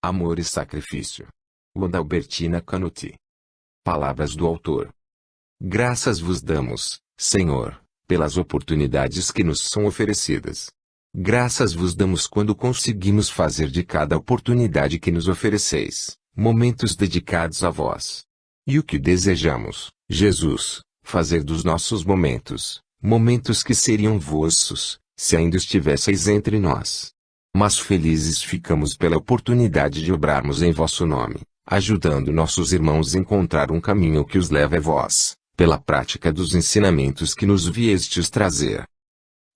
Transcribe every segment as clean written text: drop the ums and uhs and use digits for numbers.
Amor e Sacrifício. Wanda Albertina Canuti. Palavras do autor. Graças vos damos, Senhor, pelas oportunidades que nos são oferecidas. Graças vos damos quando conseguimos fazer de cada oportunidade que nos ofereceis, momentos dedicados a vós. E o que desejamos, Jesus, fazer dos nossos momentos, momentos que seriam vossos, se ainda estivesseis entre nós. Mas felizes ficamos pela oportunidade de obrarmos em vosso nome, ajudando nossos irmãos a encontrar um caminho que os leve a vós, pela prática dos ensinamentos que nos viestes trazer.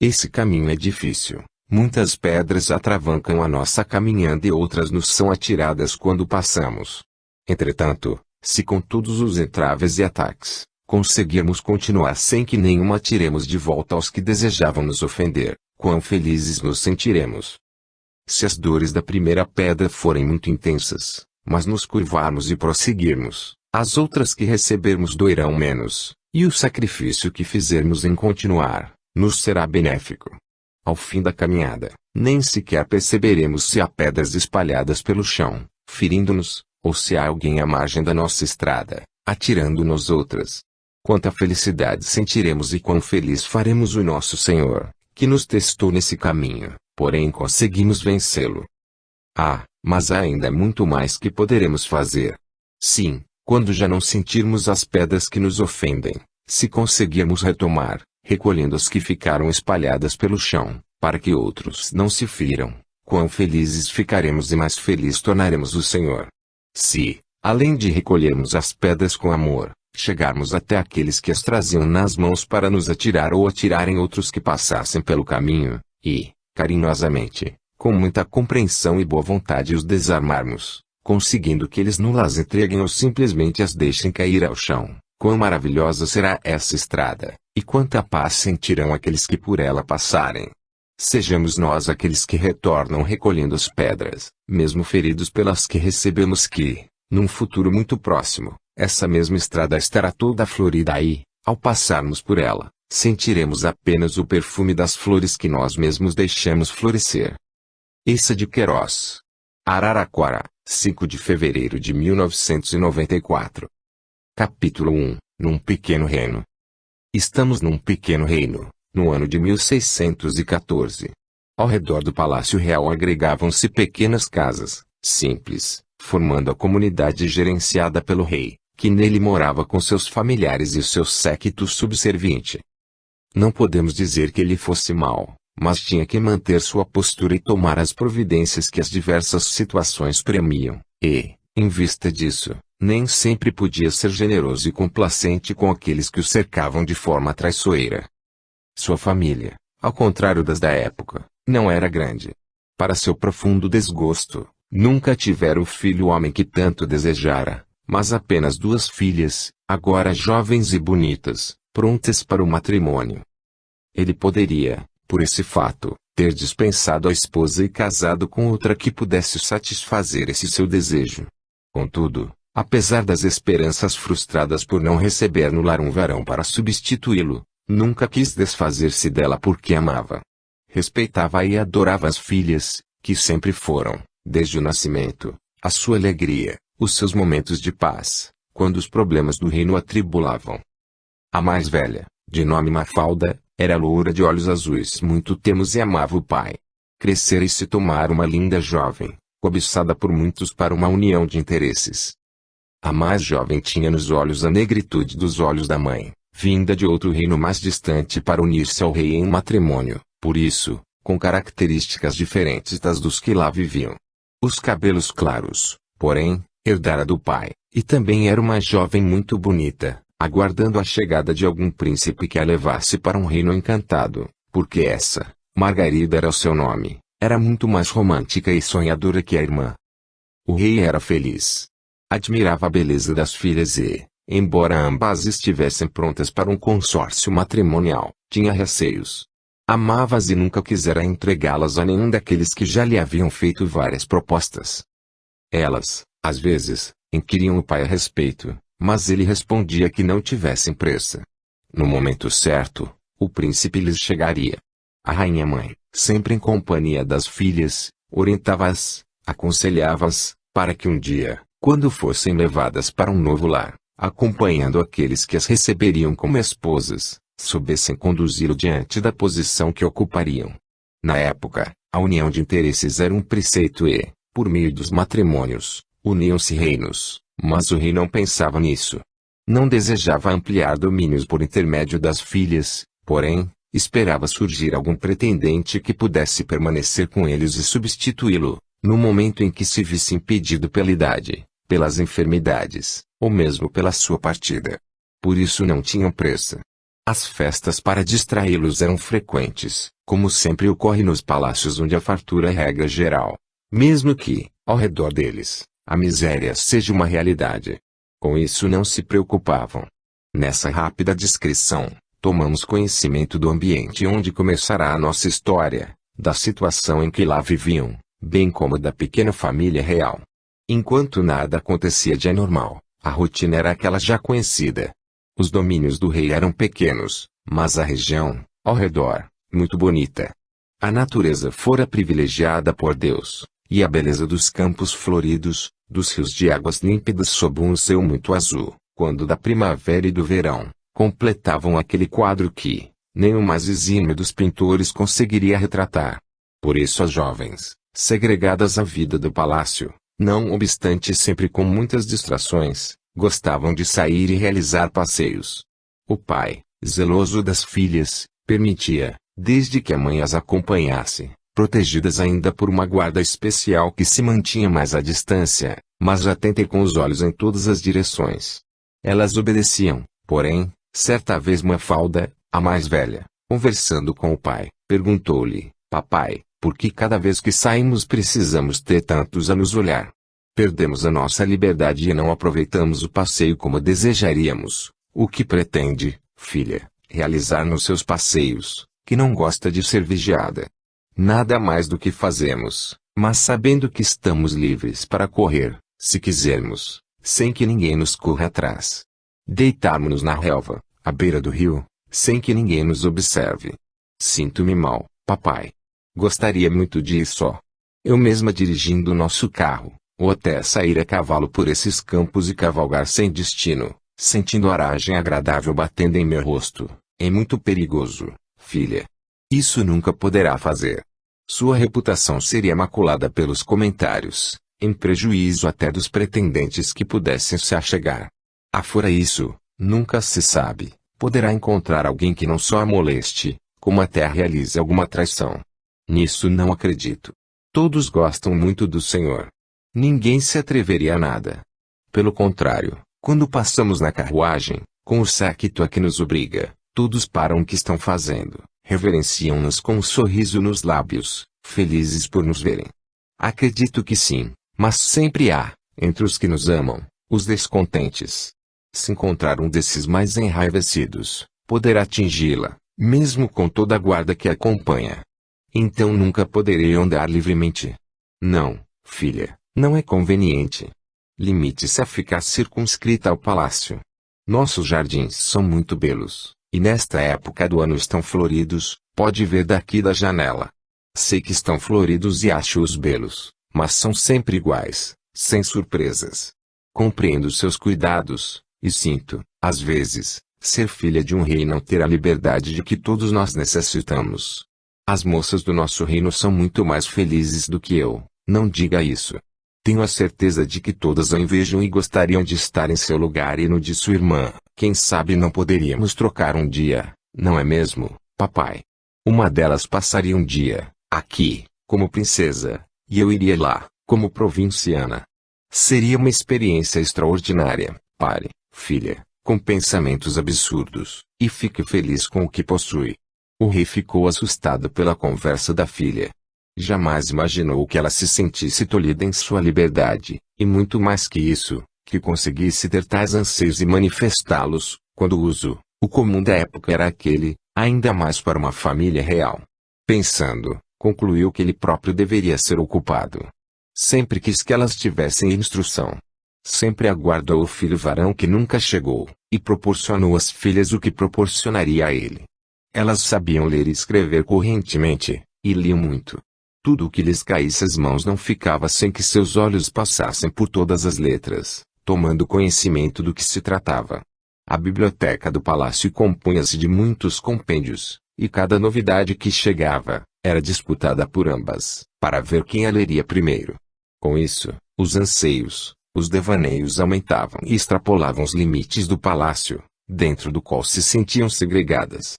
Esse caminho é difícil, muitas pedras atravancam a nossa caminhada e outras nos são atiradas quando passamos. Entretanto, se com todos os entraves e ataques, conseguirmos continuar sem que nenhuma atiremos de volta aos que desejavam nos ofender, quão felizes nos sentiremos. Se as dores da primeira pedra forem muito intensas, mas nos curvarmos e prosseguirmos, as outras que recebermos doerão menos, e o sacrifício que fizermos em continuar, nos será benéfico. Ao fim da caminhada, nem sequer perceberemos se há pedras espalhadas pelo chão, ferindo-nos, ou se há alguém à margem da nossa estrada, atirando-nos outras. Quanta felicidade sentiremos e quão feliz faremos o nosso Senhor, que nos testou nesse caminho, porém conseguimos vencê-lo. Mas há ainda muito mais que poderemos fazer. Sim, quando já não sentirmos as pedras que nos ofendem, se conseguirmos retomar, recolhendo as que ficaram espalhadas pelo chão, para que outros não se firam, quão felizes ficaremos e mais feliz tornaremos o Senhor. Se, além de recolhermos as pedras com amor, chegarmos até aqueles que as traziam nas mãos para nos atirar ou atirarem outros que passassem pelo caminho, e, carinhosamente, com muita compreensão e boa vontade os desarmarmos, conseguindo que eles não las entreguem ou simplesmente as deixem cair ao chão, quão maravilhosa será essa estrada, e quanta paz sentirão aqueles que por ela passarem. Sejamos nós aqueles que retornam recolhendo as pedras, mesmo feridos pelas que recebemos que, num futuro muito próximo, essa mesma estrada estará toda florida e, ao passarmos por ela, sentiremos apenas o perfume das flores que nós mesmos deixamos florescer. Eça de Queiroz. Araraquara, 5 de fevereiro de 1994. Capítulo 1. Num pequeno reino. Estamos num pequeno reino, no ano de 1614. Ao redor do Palácio Real agregavam-se pequenas casas, simples, formando a comunidade gerenciada pelo rei, que nele morava com seus familiares e seu séquito subserviente. Não podemos dizer que ele fosse mau, mas tinha que manter sua postura e tomar as providências que as diversas situações premiam, e, em vista disso, nem sempre podia ser generoso e complacente com aqueles que o cercavam de forma traiçoeira. Sua família, ao contrário das da época, não era grande. Para seu profundo desgosto, nunca tivera o filho homem que tanto desejara, mas apenas 2 filhas, agora jovens e bonitas, prontas para o matrimônio. Ele poderia, por esse fato, ter dispensado a esposa e casado com outra que pudesse satisfazer esse seu desejo. Contudo, apesar das esperanças frustradas por não receber no lar um varão para substituí-lo, nunca quis desfazer-se dela porque amava. Respeitava e adorava as filhas, que sempre foram, desde o nascimento, a sua alegria, os seus momentos de paz, quando os problemas do reino atribulavam. A mais velha, de nome Mafalda, era loura de olhos azuis muito ternos e amava o pai. Crescera e se tomara uma linda jovem, cobiçada por muitos para uma união de interesses. A mais jovem tinha nos olhos a negritude dos olhos da mãe, vinda de outro reino mais distante para unir-se ao rei em matrimônio, por isso, com características diferentes das dos que lá viviam. Os cabelos claros, porém, herdara do pai, e também era uma jovem muito bonita, aguardando a chegada de algum príncipe que a levasse para um reino encantado, porque essa, Margarida era o seu nome, era muito mais romântica e sonhadora que a irmã. O rei era feliz. Admirava a beleza das filhas e, embora ambas estivessem prontas para um consórcio matrimonial, tinha receios. Amava-as e nunca quisera entregá-las a nenhum daqueles que já lhe haviam feito várias propostas. Elas, às vezes, inquiriam o pai a respeito, mas ele respondia que não tivessem pressa. No momento certo, o príncipe lhes chegaria. A rainha-mãe, sempre em companhia das filhas, orientava-as, aconselhava-as, para que um dia, quando fossem levadas para um novo lar, acompanhando aqueles que as receberiam como esposas, soubessem conduzi-lo diante da posição que ocupariam. Na época, a união de interesses era um preceito e, por meio dos matrimônios, uniam-se reinos, mas o rei não pensava nisso. Não desejava ampliar domínios por intermédio das filhas, porém, esperava surgir algum pretendente que pudesse permanecer com eles e substituí-lo, no momento em que se visse impedido pela idade, pelas enfermidades, ou mesmo pela sua partida. Por isso não tinham pressa. As festas para distraí-los eram frequentes, como sempre ocorre nos palácios onde a fartura é regra geral. Mesmo que, ao redor deles, a miséria seja uma realidade. Com isso não se preocupavam. Nessa rápida descrição, tomamos conhecimento do ambiente onde começará a nossa história, da situação em que lá viviam, bem como da pequena família real. Enquanto nada acontecia de anormal, a rotina era aquela já conhecida. Os domínios do rei eram pequenos, mas a região, ao redor, muito bonita. A natureza fora privilegiada por Deus, e a beleza dos campos floridos, dos rios de águas límpidas sob um céu muito azul, quando da primavera e do verão, completavam aquele quadro que, nem o mais exímio dos pintores conseguiria retratar. Por isso as jovens, segregadas à vida do palácio, não obstante sempre com muitas distrações, gostavam de sair e realizar passeios. O pai, zeloso das filhas, permitia, desde que a mãe as acompanhasse, protegidas ainda por uma guarda especial que se mantinha mais à distância, mas atenta e com os olhos em todas as direções. Elas obedeciam, porém, certa vez Mafalda, a mais velha, conversando com o pai, perguntou-lhe: "Papai, por que cada vez que saímos precisamos ter tantos a nos olhar? Perdemos a nossa liberdade e não aproveitamos o passeio como desejaríamos. O que pretende, filha, realizar nos seus passeios, que não gosta de ser vigiada?" "Nada mais do que fazemos, mas sabendo que estamos livres para correr, se quisermos, sem que ninguém nos corra atrás. Deitarmos-nos na relva, à beira do rio, sem que ninguém nos observe. Sinto-me mal, papai. Gostaria muito de ir só. Eu mesma dirigindo o nosso carro, ou até sair a cavalo por esses campos e cavalgar sem destino, sentindo a aragem agradável batendo em meu rosto. É muito perigoso, filha. Isso nunca poderá fazer. Sua reputação seria maculada pelos comentários, em prejuízo até dos pretendentes que pudessem se achegar. Afora isso, nunca se sabe, poderá encontrar alguém que não só a moleste, como até realize alguma traição. Nisso não acredito. Todos gostam muito do Senhor. Ninguém se atreveria a nada. Pelo contrário, quando passamos na carruagem, com o séquito a que nos obriga, todos param o que estão fazendo, reverenciam-nos com um sorriso nos lábios, felizes por nos verem. Acredito que sim, mas sempre há, entre os que nos amam, os descontentes. Se encontrar um desses mais enraivecidos, poderá atingi-la, mesmo com toda a guarda que a acompanha. Então nunca poderei andar livremente. Não, filha, não é conveniente. Limite-se a ficar circunscrita ao palácio. Nossos jardins são muito belos, e nesta época do ano estão floridos, pode ver daqui da janela. Sei que estão floridos e acho-os belos, mas são sempre iguais, sem surpresas. Compreendo seus cuidados, e sinto, às vezes, ser filha de um rei e não ter a liberdade de que todos nós necessitamos. As moças do nosso reino são muito mais felizes do que eu, não diga isso. Tenho a certeza de que todas a invejam e gostariam de estar em seu lugar e no de sua irmã. Quem sabe não poderíamos trocar um dia, não é mesmo, papai? Uma delas passaria um dia, aqui, como princesa, e eu iria lá, como provinciana. Seria uma experiência extraordinária. Pare, filha, com pensamentos absurdos, e fique feliz com o que possui. O rei ficou assustado pela conversa da filha. Jamais imaginou que ela se sentisse tolhida em sua liberdade, e muito mais que isso, que conseguisse ter tais anseios e manifestá-los, quando o comum da época era aquele, ainda mais para uma família real. Pensando, concluiu que ele próprio deveria ser ocupado. Sempre quis que elas tivessem instrução. Sempre aguardou o filho varão que nunca chegou, e proporcionou às filhas o que proporcionaria a ele. Elas sabiam ler e escrever correntemente, e liam muito. Tudo o que lhes caísse às mãos não ficava sem que seus olhos passassem por todas as letras, tomando conhecimento do que se tratava. A biblioteca do palácio compunha-se de muitos compêndios, e cada novidade que chegava, era disputada por ambas, para ver quem a leria primeiro. Com isso, os anseios, os devaneios aumentavam e extrapolavam os limites do palácio, dentro do qual se sentiam segregadas.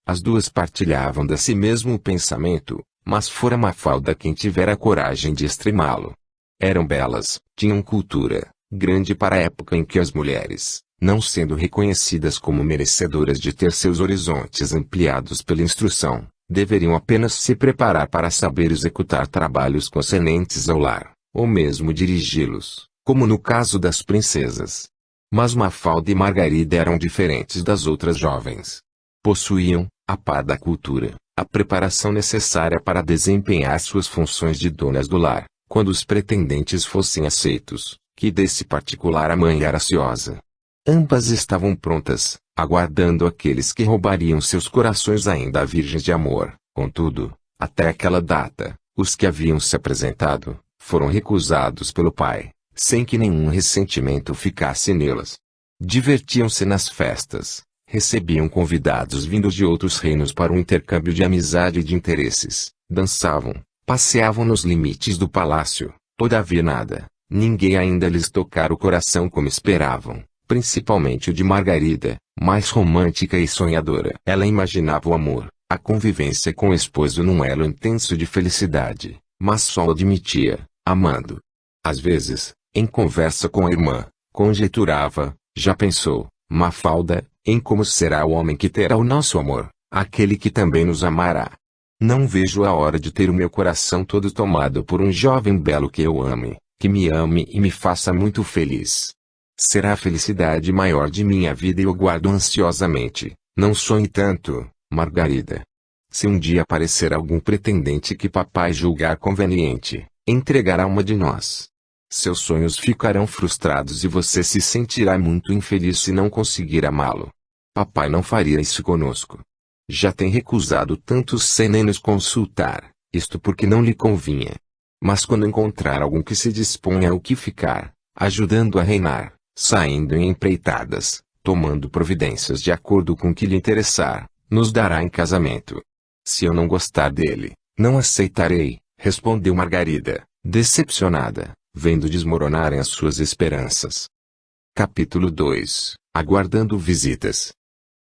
As duas partilhavam de si mesmo o pensamento, mas fora Mafalda quem tivera a coragem de extremá-lo. Eram belas, tinham cultura, grande para a época em que as mulheres, não sendo reconhecidas como merecedoras de ter seus horizontes ampliados pela instrução, deveriam apenas se preparar para saber executar trabalhos concernentes ao lar, ou mesmo dirigi-los, como no caso das princesas. Mas Mafalda e Margarida eram diferentes das outras jovens. Possuíam, a par da cultura, a preparação necessária para desempenhar suas funções de donas do lar, quando os pretendentes fossem aceitos, que desse particular a mãe era ciosa. Ambas estavam prontas, aguardando aqueles que roubariam seus corações ainda virgens de amor. Contudo, até aquela data, os que haviam se apresentado, foram recusados pelo pai, sem que nenhum ressentimento ficasse nelas. Divertiam-se nas festas, recebiam convidados vindos de outros reinos para um intercâmbio de amizade e de interesses, dançavam, passeavam nos limites do palácio, todavia ninguém ainda lhes tocara o coração como esperavam. Principalmente o de Margarida, mais romântica e sonhadora. Ela imaginava o amor, a convivência com o esposo num elo intenso de felicidade, mas só o admitia, amando. Às vezes, em conversa com a irmã, conjeturava, já pensou, Mafalda, em como será o homem que terá o nosso amor, aquele que também nos amará. Não vejo a hora de ter o meu coração todo tomado por um jovem belo que eu ame, que me ame e me faça muito feliz. Será a felicidade maior de minha vida e eu guardo ansiosamente. Não sonhe tanto, Margarida. Se um dia aparecer algum pretendente que papai julgar conveniente, entregará uma de nós. Seus sonhos ficarão frustrados e você se sentirá muito infeliz se não conseguir amá-lo. Papai não faria isso conosco. Já tem recusado tantos sem nem nos consultar, isto porque não lhe convinha. Mas quando encontrar algum que se disponha ao que ficar, ajudando a reinar, saindo em empreitadas, tomando providências de acordo com o que lhe interessar, nos dará em casamento. Se eu não gostar dele, não aceitarei, respondeu Margarida, decepcionada, vendo desmoronarem as suas esperanças. Capítulo 2 Aguardando visitas.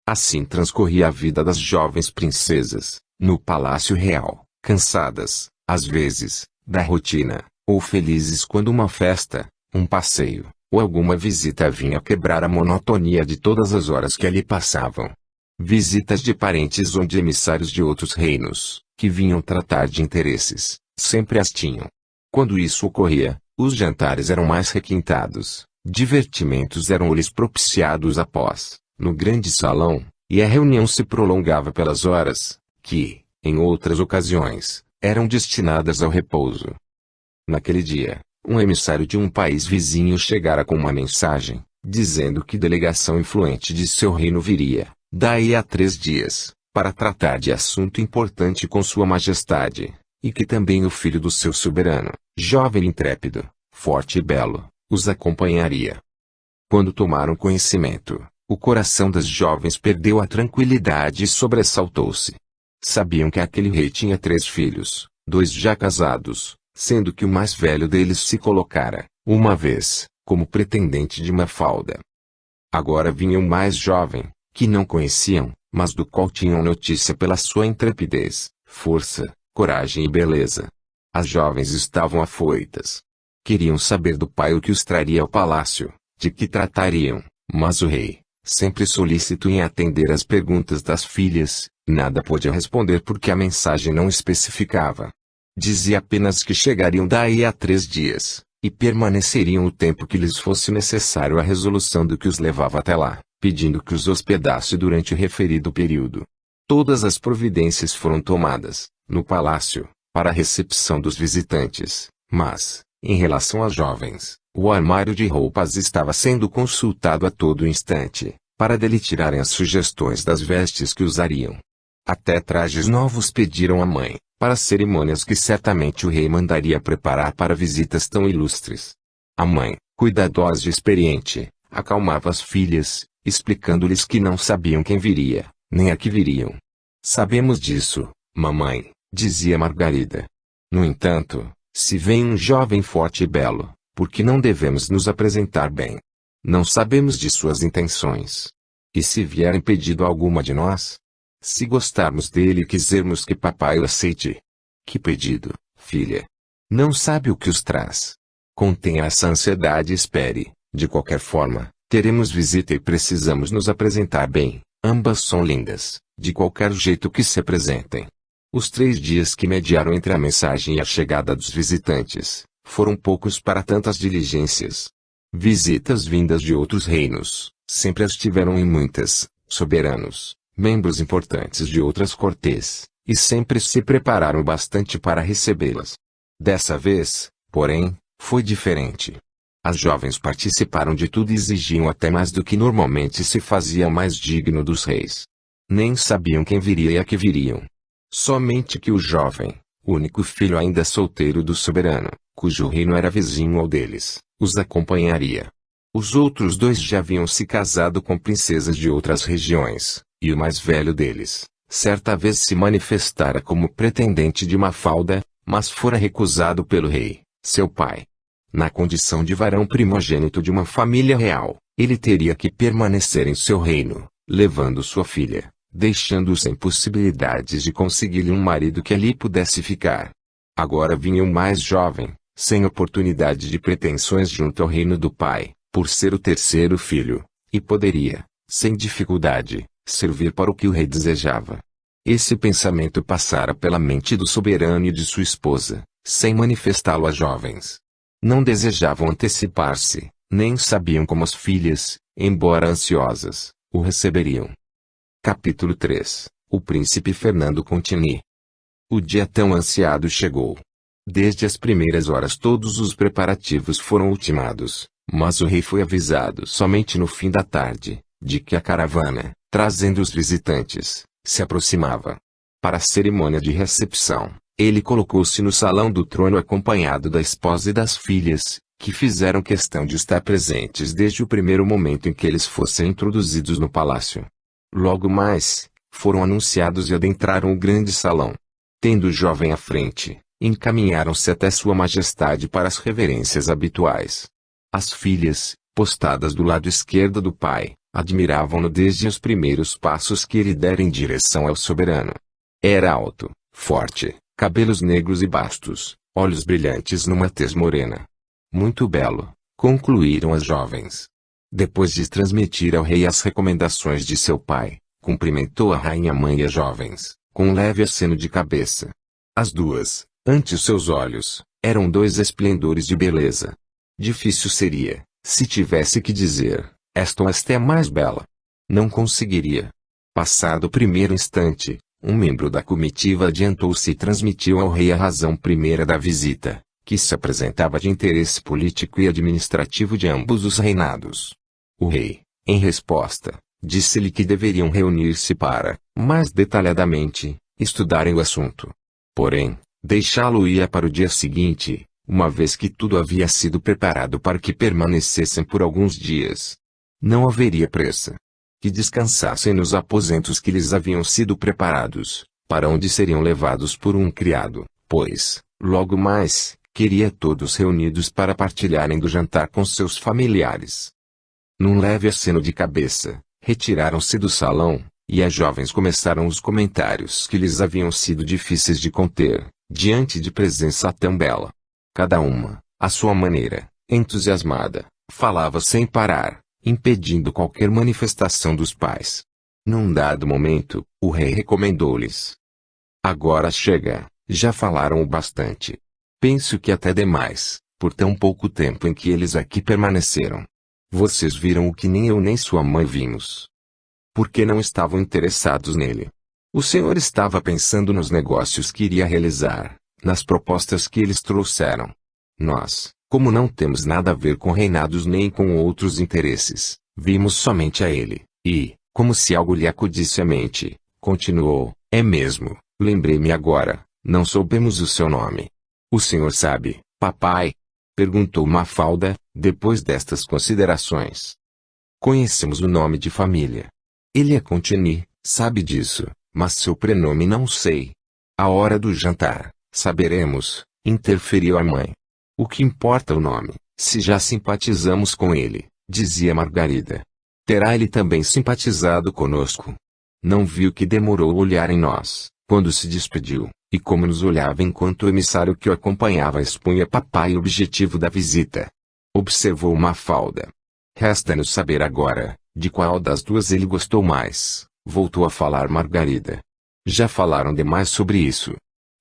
Assim transcorria a vida das jovens princesas, no palácio real, cansadas, às vezes, da rotina, ou felizes quando uma festa, um passeio, ou alguma visita vinha quebrar a monotonia de todas as horas que ali passavam. Visitas de parentes ou de emissários de outros reinos, que vinham tratar de interesses, sempre as tinham. Quando isso ocorria, os jantares eram mais requintados, divertimentos eram-lhes propiciados após, no grande salão, e a reunião se prolongava pelas horas, que, em outras ocasiões, eram destinadas ao repouso. Naquele dia, um emissário de um país vizinho chegara com uma mensagem, dizendo que delegação influente de seu reino viria, daí a 3 dias, para tratar de assunto importante com sua majestade, e que também o filho do seu soberano, jovem intrépido, forte e belo, os acompanharia. Quando tomaram conhecimento, o coração das jovens perdeu a tranquilidade e sobressaltou-se. Sabiam que aquele rei tinha 3 filhos, 2 já casados, sendo que o mais velho deles se colocara, uma vez, como pretendente de Mafalda. Agora vinha o mais jovem, que não conheciam, mas do qual tinham notícia pela sua intrepidez, força, coragem e beleza. As jovens estavam afoitas. Queriam saber do pai o que os traria ao palácio, de que tratariam, mas o rei, sempre solícito em atender às perguntas das filhas, nada pôde responder porque a mensagem não especificava. Dizia apenas que chegariam daí a 3 dias, e permaneceriam o tempo que lhes fosse necessário à resolução do que os levava até lá, pedindo que os hospedasse durante o referido período. Todas as providências foram tomadas, no palácio, para a recepção dos visitantes, mas, em relação às jovens, o armário de roupas estava sendo consultado a todo instante, para dele tirarem as sugestões das vestes que usariam. Até trajes novos pediram à mãe, para cerimônias que certamente o rei mandaria preparar para visitas tão ilustres. A mãe, cuidadosa e experiente, acalmava as filhas, explicando-lhes que não sabiam quem viria, nem a que viriam. Sabemos disso, mamãe, dizia Margarida. No entanto, se vem um jovem forte e belo, por que não devemos nos apresentar bem? Não sabemos de suas intenções. E se vier impedido alguma de nós? Se gostarmos dele e quisermos que papai o aceite? Que pedido, filha? Não sabe o que os traz. Contenha essa ansiedade e espere. De qualquer forma, teremos visita e precisamos nos apresentar bem. Ambas são lindas, de qualquer jeito que se apresentem. Os 3 dias que mediaram entre a mensagem e a chegada dos visitantes, foram poucos para tantas diligências. Visitas vindas de outros reinos, sempre as tiveram em muitas, soberanos, membros importantes de outras cortes, e sempre se prepararam bastante para recebê-las. Dessa vez, porém, foi diferente. As jovens participaram de tudo e exigiam até mais do que normalmente se fazia mais digno dos reis. Nem sabiam quem viria e a que viriam. Somente que o jovem, único filho ainda solteiro do soberano, cujo reino era vizinho ao deles, os acompanharia. Os outros 2 já haviam se casado com princesas de outras regiões, e o mais velho deles, certa vez se manifestara como pretendente de Mafalda, mas fora recusado pelo rei, seu pai. Na condição de varão primogênito de uma família real, ele teria que permanecer em seu reino, levando sua filha, deixando-o sem possibilidades de conseguir-lhe um marido que ali pudesse ficar. Agora vinha o mais jovem, sem oportunidade de pretensões junto ao reino do pai, por ser o 3º filho, e poderia, sem dificuldade, servir para o que o rei desejava. Esse pensamento passara pela mente do soberano e de sua esposa, sem manifestá-lo às jovens. Não desejavam antecipar-se, nem sabiam como as filhas, embora ansiosas, o receberiam. Capítulo 3. O príncipe Fernando Contini. O dia tão ansiado chegou. Desde as primeiras horas todos os preparativos foram ultimados, mas o rei foi avisado somente no fim da tarde, de que a caravana, trazendo os visitantes, se aproximava. Para a cerimônia de recepção, ele colocou-se no salão do trono acompanhado da esposa e das filhas, que fizeram questão de estar presentes desde o primeiro momento em que eles fossem introduzidos no palácio. Logo mais, foram anunciados e adentraram o grande salão. Tendo o jovem à frente, encaminharam-se até Sua Majestade para as reverências habituais. As filhas, postadas do lado esquerdo do pai, admiravam-no desde os primeiros passos que ele dera em direção ao soberano. Era alto, forte, cabelos negros e bastos, olhos brilhantes numa tez morena. Muito belo, concluíram as jovens. Depois de transmitir ao rei as recomendações de seu pai, cumprimentou a rainha-mãe e as jovens, com um leve aceno de cabeça. As duas, ante os seus olhos, eram 2 esplendores de beleza. Difícil seria, se tivesse que dizer, esta é a mais bela. Não conseguiria. Passado o primeiro instante, um membro da comitiva adiantou-se e transmitiu ao rei a razão primeira da visita, que se apresentava de interesse político e administrativo de ambos os reinados. O rei, em resposta, disse-lhe que deveriam reunir-se para, mais detalhadamente, estudarem o assunto. Porém, deixá-lo-ia para o dia seguinte, uma vez que tudo havia sido preparado para que permanecessem por alguns dias. Não haveria pressa. Que descansassem nos aposentos que lhes haviam sido preparados, para onde seriam levados por um criado, pois, logo mais, queria todos reunidos para partilharem do jantar com seus familiares. Num leve aceno de cabeça, retiraram-se do salão, e as jovens começaram os comentários que lhes haviam sido difíceis de conter, diante de presença tão bela. Cada uma, à sua maneira, entusiasmada, falava sem parar, impedindo qualquer manifestação dos pais. Num dado momento, o rei recomendou-lhes: agora chega, já falaram o bastante. Penso que até demais, por tão pouco tempo em que eles aqui permaneceram. Vocês viram o que nem eu nem sua mãe vimos. Por que não estavam interessados nele? O senhor estava pensando nos negócios que iria realizar, nas propostas que eles trouxeram. Nós, como não temos nada a ver com reinados nem com outros interesses, vimos somente a ele, e, como se algo lhe acudisse à mente, continuou, é mesmo, lembrei-me agora, Não soubemos o seu nome. O senhor sabe, papai? Perguntou Mafalda, depois destas considerações. Conhecemos o nome de família. Ele é Contini, sabe disso, mas seu prenome não sei. À hora do jantar, saberemos, interferiu a mãe. O que importa o nome, se já simpatizamos com ele, dizia Margarida. Terá ele também simpatizado conosco? Não viu que demorou a olhar em nós, quando se despediu, e como nos olhava enquanto o emissário que o acompanhava expunha a papai o objetivo da visita. Observou Mafalda. Resta-nos saber agora, de qual das duas ele gostou mais, voltou a falar Margarida. Já falaram demais sobre isso.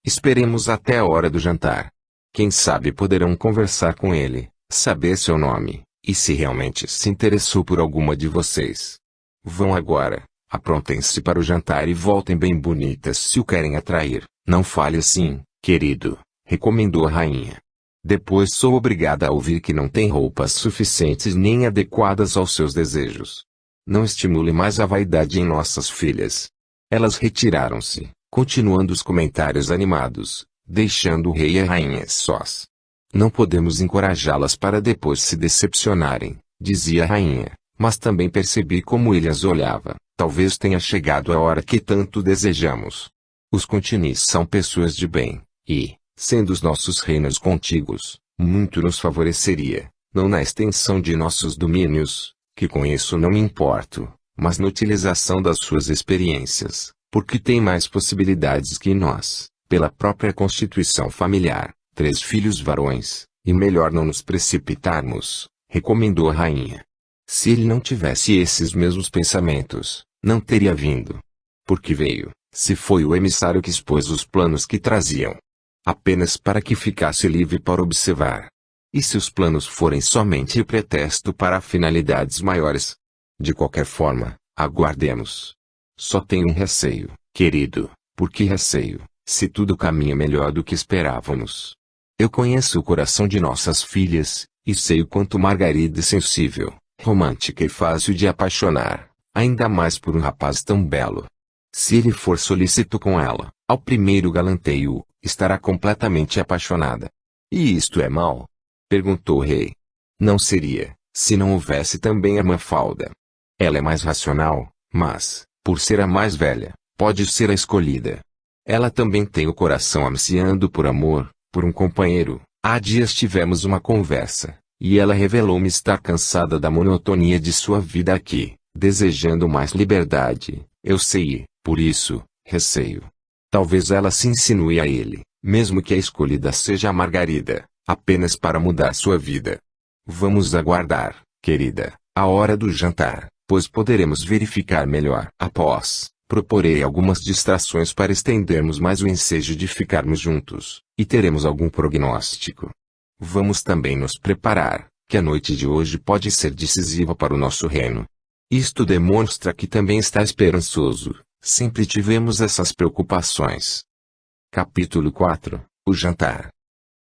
Esperemos até a hora do jantar. Quem sabe poderão conversar com ele, saber seu nome, e se realmente se interessou por alguma de vocês. Vão agora, aprontem-se para o jantar e voltem bem bonitas se o querem atrair. Não fale assim, querido, recomendou a rainha. Depois sou obrigada a ouvir que não tem roupas suficientes nem adequadas aos seus desejos. Não estimule mais a vaidade em nossas filhas. Elas retiraram-se, continuando os comentários animados, deixando o rei e a rainha sós. Não podemos encorajá-las para depois se decepcionarem, dizia a rainha, mas também percebi como ele as olhava. Talvez tenha chegado a hora que tanto desejamos. Os Continis são pessoas de bem, e, sendo os nossos reinos contíguos, muito nos favoreceria, não na extensão de nossos domínios, que com isso não me importo, mas na utilização das suas experiências, porque tem mais possibilidades que nós, pela própria constituição familiar, 3 filhos varões, e melhor não nos precipitarmos, recomendou a rainha. Se ele não tivesse esses mesmos pensamentos, não teria vindo. Porque veio, se foi o emissário que expôs os planos que traziam. Apenas para que ficasse livre para observar. E se os planos forem somente pretexto para finalidades maiores? De qualquer forma, aguardemos. Só tenho um receio, querido. Por que receio, se tudo caminha melhor do que esperávamos? Eu conheço o coração de nossas filhas, e sei o quanto Margarida é sensível, romântica e fácil de apaixonar, ainda mais por um rapaz tão belo. Se ele for solícito com ela, ao primeiro galanteio, estará completamente apaixonada. E isto é mal? Perguntou o rei. Não seria, se não houvesse também a Mafalda. Ela é mais racional, mas, por ser a mais velha, pode ser a escolhida. Ela também tem o coração ansiando por amor, por um companheiro. Há dias tivemos uma conversa, e ela revelou-me estar cansada da monotonia de sua vida aqui, desejando mais liberdade. Eu sei, por isso, receio. Talvez ela se insinue a ele, mesmo que a escolhida seja a Margarida, apenas para mudar sua vida. Vamos aguardar, querida, a hora do jantar, pois poderemos verificar melhor. Após, proporei algumas distrações para estendermos mais o ensejo de ficarmos juntos, e teremos algum prognóstico. Vamos também nos preparar, que a noite de hoje pode ser decisiva para o nosso reino. Isto demonstra que também está esperançoso. Sempre tivemos essas preocupações. Capítulo 4 – O jantar.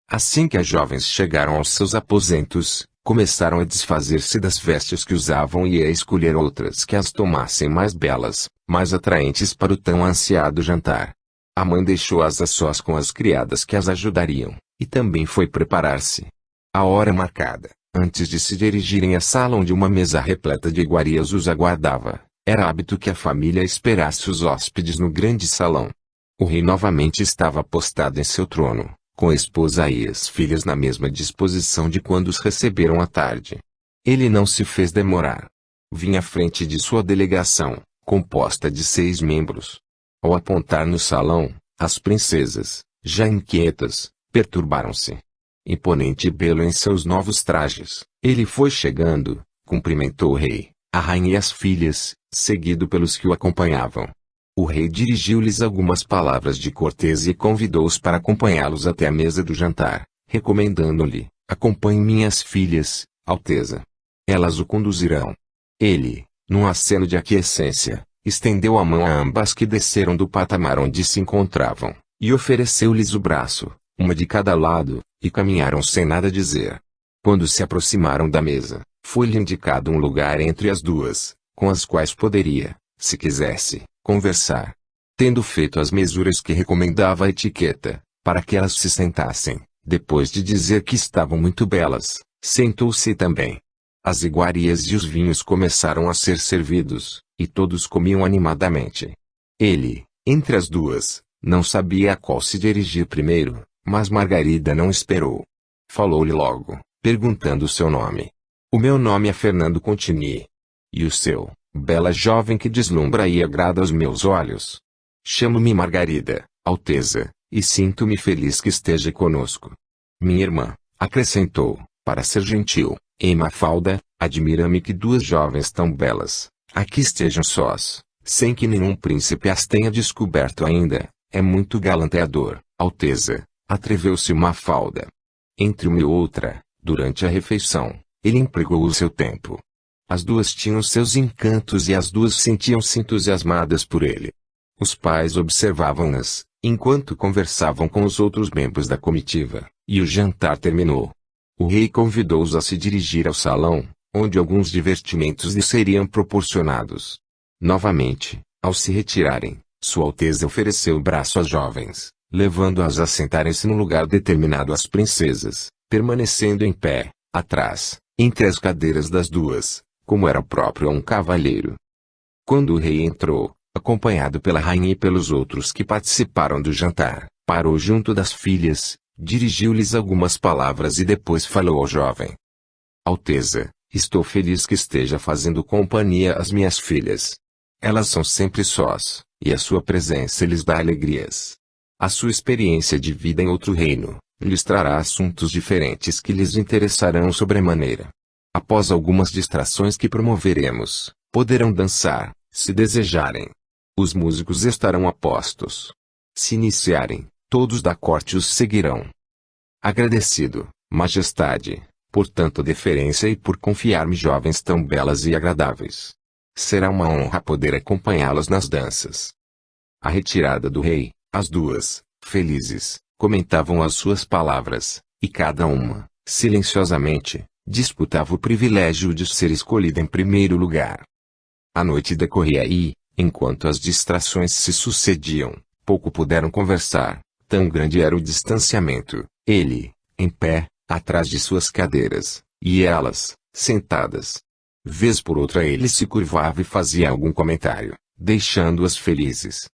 Assim que as jovens chegaram aos seus aposentos, começaram a desfazer-se das vestes que usavam e a escolher outras que as tomassem mais belas, mais atraentes para o tão ansiado jantar. A mãe deixou-as a sós com as criadas que as ajudariam, e também foi preparar-se. A hora marcada, antes de se dirigirem à sala onde uma mesa repleta de iguarias os aguardava, era hábito que a família esperasse os hóspedes no grande salão. O rei novamente estava postado em seu trono, com a esposa e as filhas na mesma disposição de quando os receberam à tarde. Ele não se fez demorar. Vinha à frente de sua delegação, composta de 6 membros. Ao apontar no salão, as princesas, já inquietas, perturbaram-se. Imponente e belo em seus novos trajes, ele foi chegando, cumprimentou o rei, a rainha e as filhas, seguido pelos que o acompanhavam. O rei dirigiu-lhes algumas palavras de cortesia e convidou-os para acompanhá-los até a mesa do jantar, recomendando-lhe: acompanhe minhas filhas, Alteza. Elas o conduzirão. Ele, num aceno de aquiescência, estendeu a mão a ambas que desceram do patamar onde se encontravam, e ofereceu-lhes o braço, uma de cada lado, e caminharam sem nada dizer. Quando se aproximaram da mesa, foi-lhe indicado um lugar entre as duas, com as quais poderia, se quisesse, conversar. Tendo feito as mesuras que recomendava a etiqueta, para que elas se sentassem, depois de dizer que estavam muito belas, sentou-se também. As iguarias e os vinhos começaram a ser servidos, e todos comiam animadamente. Ele, entre as duas, não sabia a qual se dirigir primeiro, mas Margarida não esperou. Falou-lhe logo, perguntando o seu nome. O meu nome é Fernando Contini. E o seu, bela jovem que deslumbra e agrada aos meus olhos? Chamo-me Margarida, Alteza, e sinto-me feliz que esteja conosco. Minha irmã, acrescentou, para ser gentil, em Mafalda, admira-me que duas jovens tão belas, aqui estejam sós, sem que nenhum príncipe as tenha descoberto ainda, é muito galanteador, Alteza, atreveu-se Mafalda. Entre uma e outra, durante a refeição, ele empregou o seu tempo. As duas tinham seus encantos e as duas sentiam-se entusiasmadas por ele. Os pais observavam-nas, enquanto conversavam com os outros membros da comitiva, e o jantar terminou. O rei convidou-os a se dirigir ao salão, onde alguns divertimentos lhes seriam proporcionados. Novamente, ao se retirarem, Sua Alteza ofereceu o braço às jovens, levando-as a sentarem-se no lugar determinado às princesas, permanecendo em pé, atrás, entre as cadeiras das duas, como era próprio a um cavalheiro. Quando o rei entrou, acompanhado pela rainha e pelos outros que participaram do jantar, parou junto das filhas, dirigiu-lhes algumas palavras e depois falou ao jovem. Alteza, estou feliz que esteja fazendo companhia às minhas filhas. Elas são sempre sós, e a sua presença lhes dá alegrias. A sua experiência de vida em outro reino, lhes trará assuntos diferentes que lhes interessarão sobremaneira. Após algumas distrações que promoveremos, poderão dançar, se desejarem. Os músicos estarão a postos. Se iniciarem, todos da corte os seguirão. Agradecido, majestade, por tanta deferência e por confiar-me jovens tão belas e agradáveis. Será uma honra poder acompanhá-las nas danças. À retirada do rei, as duas, felizes, comentavam as suas palavras, e cada uma, silenciosamente, disputava o privilégio de ser escolhida em primeiro lugar. A noite decorria e, enquanto as distrações se sucediam, pouco puderam conversar, tão grande era o distanciamento, ele, em pé, atrás de suas cadeiras, e elas, sentadas. Vez por outra ele se curvava e fazia algum comentário, deixando-as felizes.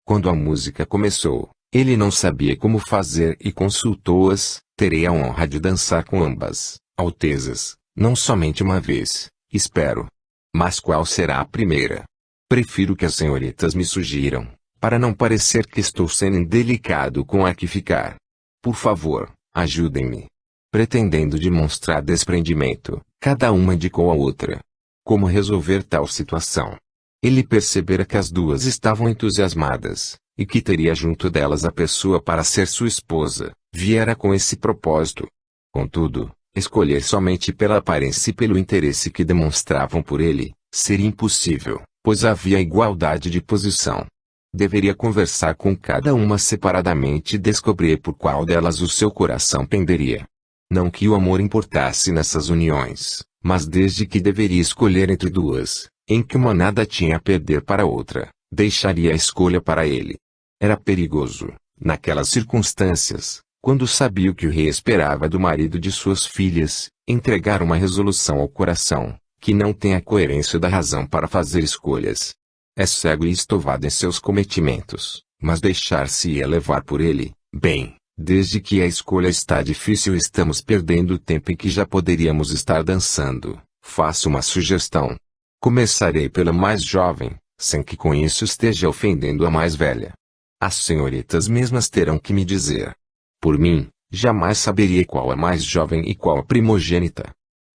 Quando a música começou, ele não sabia como fazer e consultou-as, terei a honra de dançar com ambas, altezas, não somente uma vez, espero. Mas qual será a primeira? Prefiro que as senhoritas me sugiram, para não parecer que estou sendo indelicado com a que ficar. Por favor, ajudem-me. Pretendendo demonstrar desprendimento, cada uma indicou a outra. Como resolver tal situação? Ele percebera que as duas estavam entusiasmadas, e que teria junto delas a pessoa para ser sua esposa, viera com esse propósito. Contudo, escolher somente pela aparência e pelo interesse que demonstravam por ele, seria impossível, pois havia igualdade de posição. Deveria conversar com cada uma separadamente e descobrir por qual delas o seu coração penderia. Não que o amor importasse nessas uniões, mas desde que deveria escolher entre duas, em que uma nada tinha a perder para a outra, deixaria a escolha para ele. Era perigoso, naquelas circunstâncias, quando sabia o que o rei esperava do marido de suas filhas, entregar uma resolução ao coração, que não tem a coerência da razão para fazer escolhas. É cego e estovado em seus cometimentos, mas deixar-se levar por ele, bem, desde que a escolha está difícil estamos perdendo o tempo em que já poderíamos estar dançando. Faço uma sugestão. Começarei pela mais jovem, sem que com isso esteja ofendendo a mais velha. As senhoritas mesmas terão que me dizer. Por mim, jamais saberia qual a mais jovem e qual a primogênita.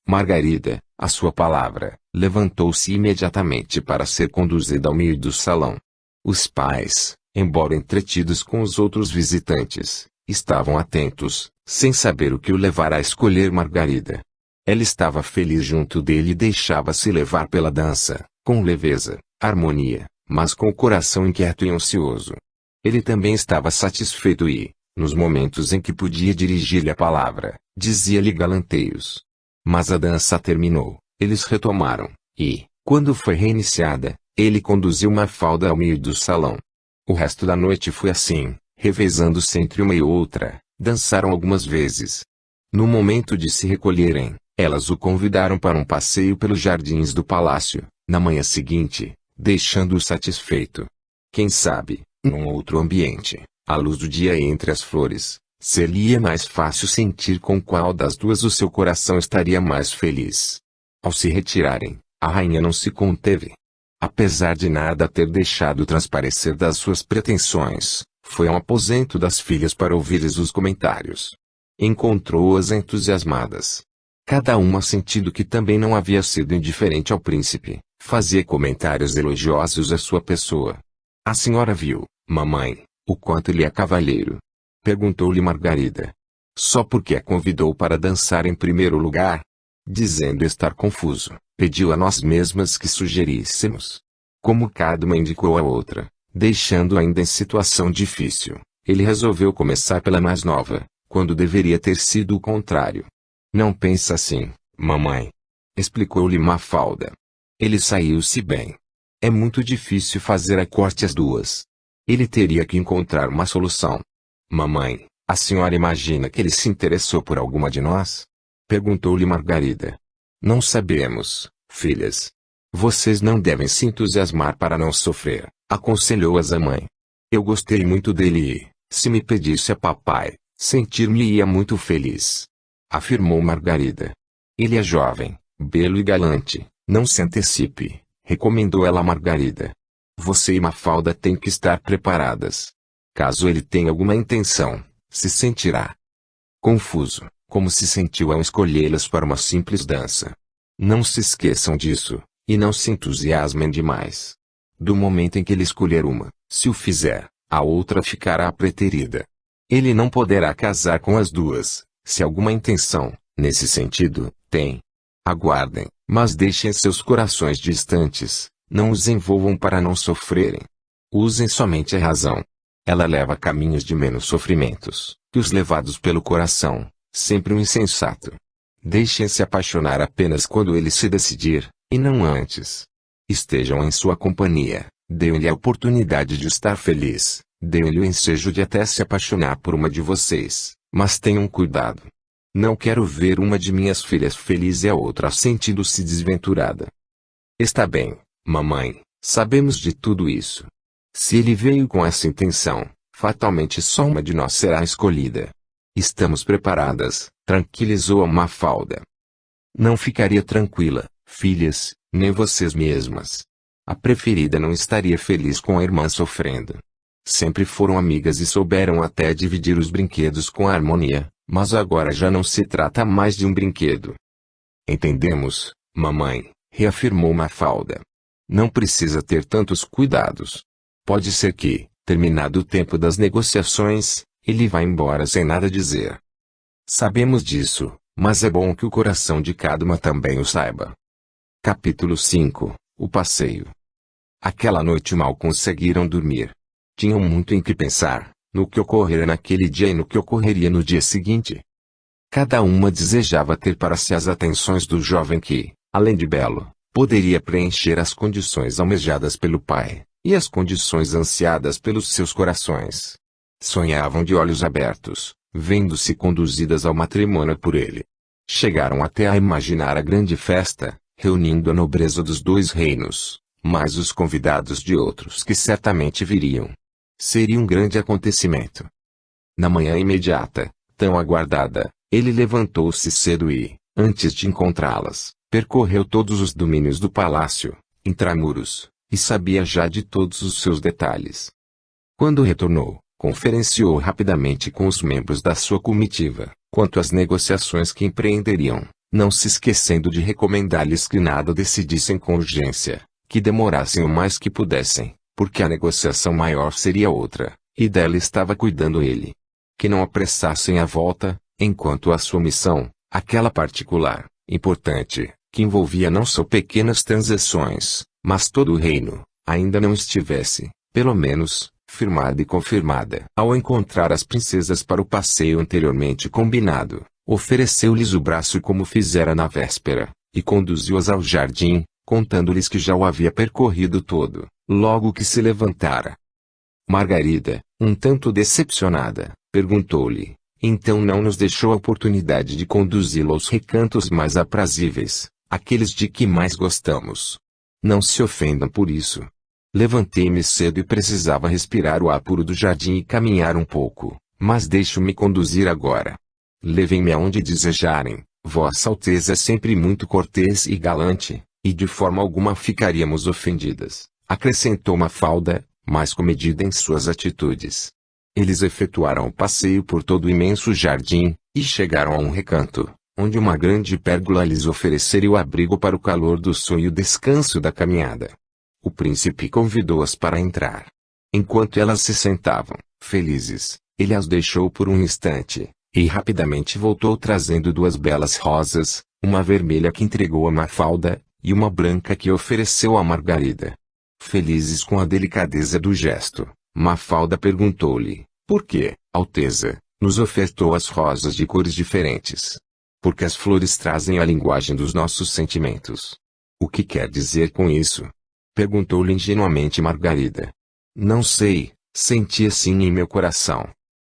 Margarida, a sua palavra, levantou-se imediatamente para ser conduzida ao meio do salão. Os pais, embora entretidos com os outros visitantes, estavam atentos, sem saber o que o levara a escolher Margarida. Ela estava feliz junto dele e deixava-se levar pela dança, com leveza, harmonia, mas com o coração inquieto e ansioso. Ele também estava satisfeito e, nos momentos em que podia dirigir-lhe a palavra, dizia-lhe galanteios. Mas a dança terminou, eles retomaram, e, quando foi reiniciada, ele conduziu Mafalda ao meio do salão. O resto da noite foi assim, revezando-se entre uma e outra, dançaram algumas vezes. No momento de se recolherem, elas o convidaram para um passeio pelos jardins do palácio, na manhã seguinte, deixando-o satisfeito. Quem sabe, num outro ambiente, à luz do dia entre as flores, seria mais fácil sentir com qual das duas o seu coração estaria mais feliz. Ao se retirarem, a rainha não se conteve. Apesar de nada ter deixado transparecer das suas pretensões, foi ao aposento das filhas para ouvir-lhes os comentários. Encontrou-as entusiasmadas. Cada uma sentindo que também não havia sido indiferente ao príncipe, fazia comentários elogiosos à sua pessoa. A senhora viu, mamãe, o quanto ele é cavalheiro? Perguntou-lhe Margarida. Só porque a convidou para dançar em primeiro lugar? Dizendo estar confuso, pediu a nós mesmas que sugeríssemos. Como cada uma indicou a outra, deixando ainda em situação difícil, ele resolveu começar pela mais nova, quando deveria ter sido o contrário. Não pensa assim, mamãe. Explicou-lhe Mafalda. Ele saiu-se bem. É muito difícil fazer a corte às duas. Ele teria que encontrar uma solução. Mamãe, a senhora imagina que ele se interessou por alguma de nós? Perguntou-lhe Margarida. Não sabemos, filhas. Vocês não devem se entusiasmar para não sofrer, aconselhou-as a mãe. Eu gostei muito dele e, se me pedisse a papai, sentir-me-ia muito feliz. Afirmou Margarida. Ele é jovem, belo e galante, não se antecipe, recomendou ela a Margarida. Você e Mafalda têm que estar preparadas. Caso ele tenha alguma intenção, se sentirá confuso, como se sentiu ao escolhê-las para uma simples dança. Não se esqueçam disso, e não se entusiasmem demais. Do momento em que ele escolher uma, se o fizer, a outra ficará preterida. Ele não poderá casar com as duas, se alguma intenção, nesse sentido, tem. Aguardem, mas deixem seus corações distantes, não os envolvam para não sofrerem. Usem somente a razão. Ela leva caminhos de menos sofrimentos, que os levados pelo coração, sempre um insensato. Deixem-se apaixonar apenas quando ele se decidir, e não antes. Estejam em sua companhia, deem-lhe a oportunidade de estar feliz, deem-lhe o ensejo de até se apaixonar por uma de vocês, mas tenham cuidado. Não quero ver uma de minhas filhas feliz e a outra sentindo-se desventurada. Está bem, mamãe, sabemos de tudo isso. Se ele veio com essa intenção, fatalmente só uma de nós será escolhida. Estamos preparadas, tranquilizou a Mafalda. Não ficaria tranquila, filhas, nem vocês mesmas. A preferida não estaria feliz com a irmã sofrendo. Sempre foram amigas e souberam até dividir os brinquedos com harmonia, mas agora já não se trata mais de um brinquedo. Entendemos, mamãe, reafirmou Mafalda. Não precisa ter tantos cuidados. Pode ser que, terminado o tempo das negociações, ele vá embora sem nada dizer. Sabemos disso, mas é bom que o coração de cada uma também o saiba. Capítulo 5 – O passeio. Aquela noite mal conseguiram dormir. Tinham muito em que pensar, no que ocorrera naquele dia e no que ocorreria no dia seguinte. Cada uma desejava ter para si as atenções do jovem que, além de belo, poderia preencher as condições almejadas pelo pai, e as condições ansiadas pelos seus corações. Sonhavam de olhos abertos, vendo-se conduzidas ao matrimônio por ele. Chegaram até a imaginar a grande festa, reunindo a nobreza dos dois reinos, mais os convidados de outros que certamente viriam. Seria um grande acontecimento. Na manhã imediata, tão aguardada, ele levantou-se cedo e, antes de encontrá-las, percorreu todos os domínios do palácio, intramuros, e sabia já de todos os seus detalhes. Quando retornou, conferenciou rapidamente com os membros da sua comitiva, quanto às negociações que empreenderiam, não se esquecendo de recomendar-lhes que nada decidissem com urgência, que demorassem o mais que pudessem, porque a negociação maior seria outra, e dela estava cuidando ele. Que não apressassem a volta, enquanto a sua missão, aquela particular, importante, que envolvia não só pequenas transações, mas todo o reino, ainda não estivesse, pelo menos, firmada e confirmada. Ao encontrar as princesas para o passeio anteriormente combinado, ofereceu-lhes o braço como fizera na véspera, e conduziu-as ao jardim, contando-lhes que já o havia percorrido todo, logo que se levantara. Margarida, um tanto decepcionada, perguntou-lhe: então não nos deixou a oportunidade de conduzi-lo aos recantos mais aprazíveis, aqueles de que mais gostamos? Não se ofendam por isso. Levantei-me cedo e precisava respirar o ar puro do jardim e caminhar um pouco, mas deixo-me conduzir agora. Levem-me aonde desejarem, Vossa Alteza é sempre muito cortês e galante, e de forma alguma ficaríamos ofendidas, acrescentou Mafalda, mais comedida em suas atitudes. Eles efetuaram o passeio por todo o imenso jardim, e chegaram a um recanto, onde uma grande pérgola lhes ofereceria o abrigo para o calor do sol e o descanso da caminhada. O príncipe convidou-as para entrar. Enquanto elas se sentavam, felizes, ele as deixou por um instante, e rapidamente voltou trazendo duas belas rosas, uma vermelha que entregou a Mafalda, e uma branca que ofereceu a Margarida. Felizes com a delicadeza do gesto, Mafalda perguntou-lhe: por que, Alteza, nos ofertou as rosas de cores diferentes? Porque as flores trazem a linguagem dos nossos sentimentos. O que quer dizer com isso? Perguntou-lhe ingenuamente Margarida. Não sei, senti assim em meu coração.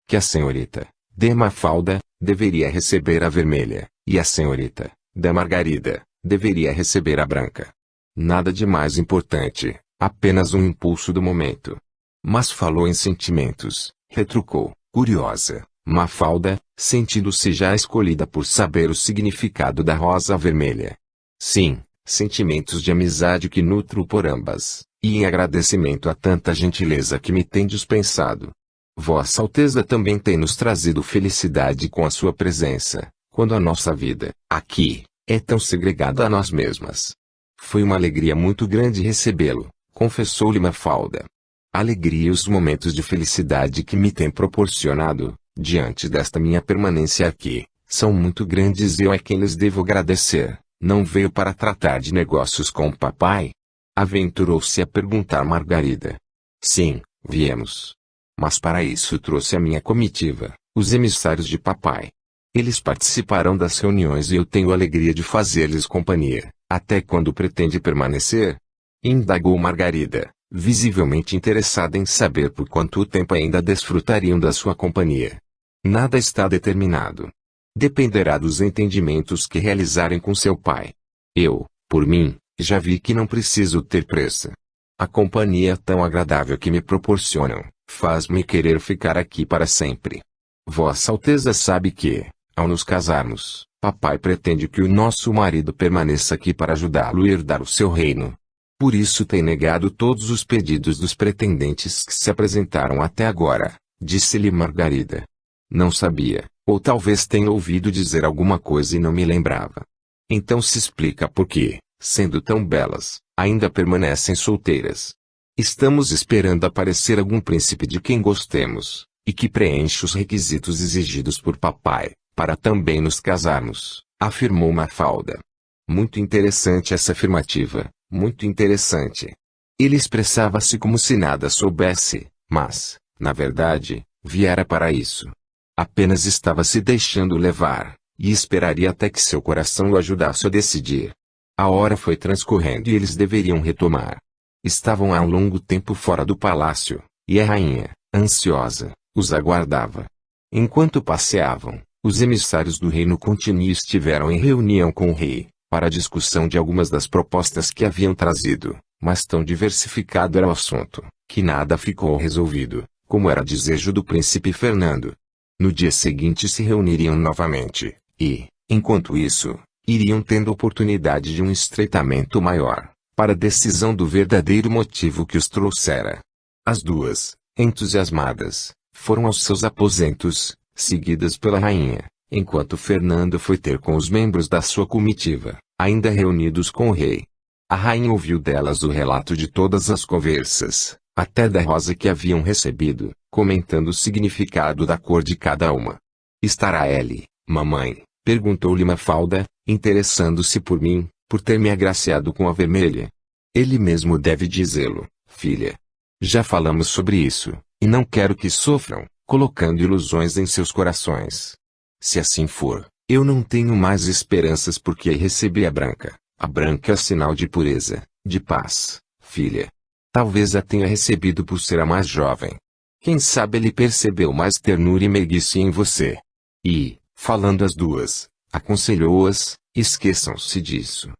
Que a senhorita, de Mafalda, deveria receber a vermelha, e a senhorita, da Margarida, deveria receber a branca. Nada de mais importante, apenas um impulso do momento. Mas falou em sentimentos, retrucou, curiosa, Mafalda, sentindo-se já escolhida por saber o significado da rosa vermelha. Sim, sentimentos de amizade que nutro por ambas, e em agradecimento a tanta gentileza que me tem dispensado. Vossa Alteza também tem nos trazido felicidade com a sua presença, quando a nossa vida, aqui, é tão segregada a nós mesmas. Foi uma alegria muito grande recebê-lo, confessou-lhe Mafalda. A alegria e os momentos de felicidade que me tem proporcionado, diante desta minha permanência aqui, são muito grandes e eu é quem lhes devo agradecer. Não veio para tratar de negócios com o papai? Aventurou-se a perguntar Margarida. Sim, viemos. Mas para isso trouxe a minha comitiva, os emissários de papai. Eles participarão das reuniões e eu tenho a alegria de fazer-lhes companhia. Até quando pretende permanecer? Indagou Margarida, visivelmente interessada em saber por quanto tempo ainda desfrutariam da sua companhia. Nada está determinado. Dependerá dos entendimentos que realizarem com seu pai. Eu, por mim, já vi que não preciso ter pressa. A companhia tão agradável que me proporcionam, faz-me querer ficar aqui para sempre. Vossa Alteza sabe que, ao nos casarmos, papai pretende que o nosso marido permaneça aqui para ajudá-lo a herdar o seu reino. Por isso tem negado todos os pedidos dos pretendentes que se apresentaram até agora, disse-lhe Margarida. Não sabia, ou talvez tenha ouvido dizer alguma coisa e não me lembrava. Então se explica por que, sendo tão belas, ainda permanecem solteiras. Estamos esperando aparecer algum príncipe de quem gostemos, e que preencha os requisitos exigidos por papai, para também nos casarmos, afirmou Mafalda. Muito interessante essa afirmativa, muito interessante. Ele expressava-se como se nada soubesse, mas, na verdade, viera para isso. Apenas estava se deixando levar, e esperaria até que seu coração o ajudasse a decidir. A hora foi transcorrendo e eles deveriam retomar. Estavam há um longo tempo fora do palácio, e a rainha, ansiosa, os aguardava. Enquanto passeavam, os emissários do reino continuo estiveram em reunião com o rei, para a discussão de algumas das propostas que haviam trazido, mas tão diversificado era o assunto, que nada ficou resolvido, como era desejo do príncipe Fernando. No dia seguinte se reuniriam novamente, e, enquanto isso, iriam tendo oportunidade de um estreitamento maior, para a decisão do verdadeiro motivo que os trouxera. As duas, entusiasmadas, foram aos seus aposentos, seguidas pela rainha, enquanto Fernando foi ter com os membros da sua comitiva, ainda reunidos com o rei. A rainha ouviu delas o relato de todas as conversas, até da rosa que haviam recebido, comentando o significado da cor de cada uma. Estará ele, mamãe? Perguntou-lhe Mafalda, interessando-se por mim, por ter me agraciado com a vermelha. Ele mesmo deve dizê-lo, filha. Já falamos sobre isso, e não quero que sofram, colocando ilusões em seus corações. Se assim for, eu não tenho mais esperanças porque recebi a branca. A branca é sinal de pureza, de paz, filha. Talvez a tenha recebido por ser a mais jovem, Quem sabe ele percebeu mais ternura e meiguice em você. E, falando as duas, aconselhou-as, esqueçam-se disso.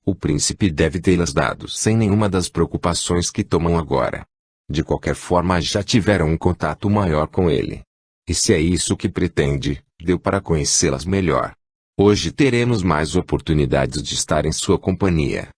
O príncipe deve tê-las dado sem nenhuma das preocupações que tomam agora. De qualquer forma já tiveram um contato maior com ele. E se é isso que pretende, deu para conhecê-las melhor. Hoje teremos mais oportunidades de estar em sua companhia.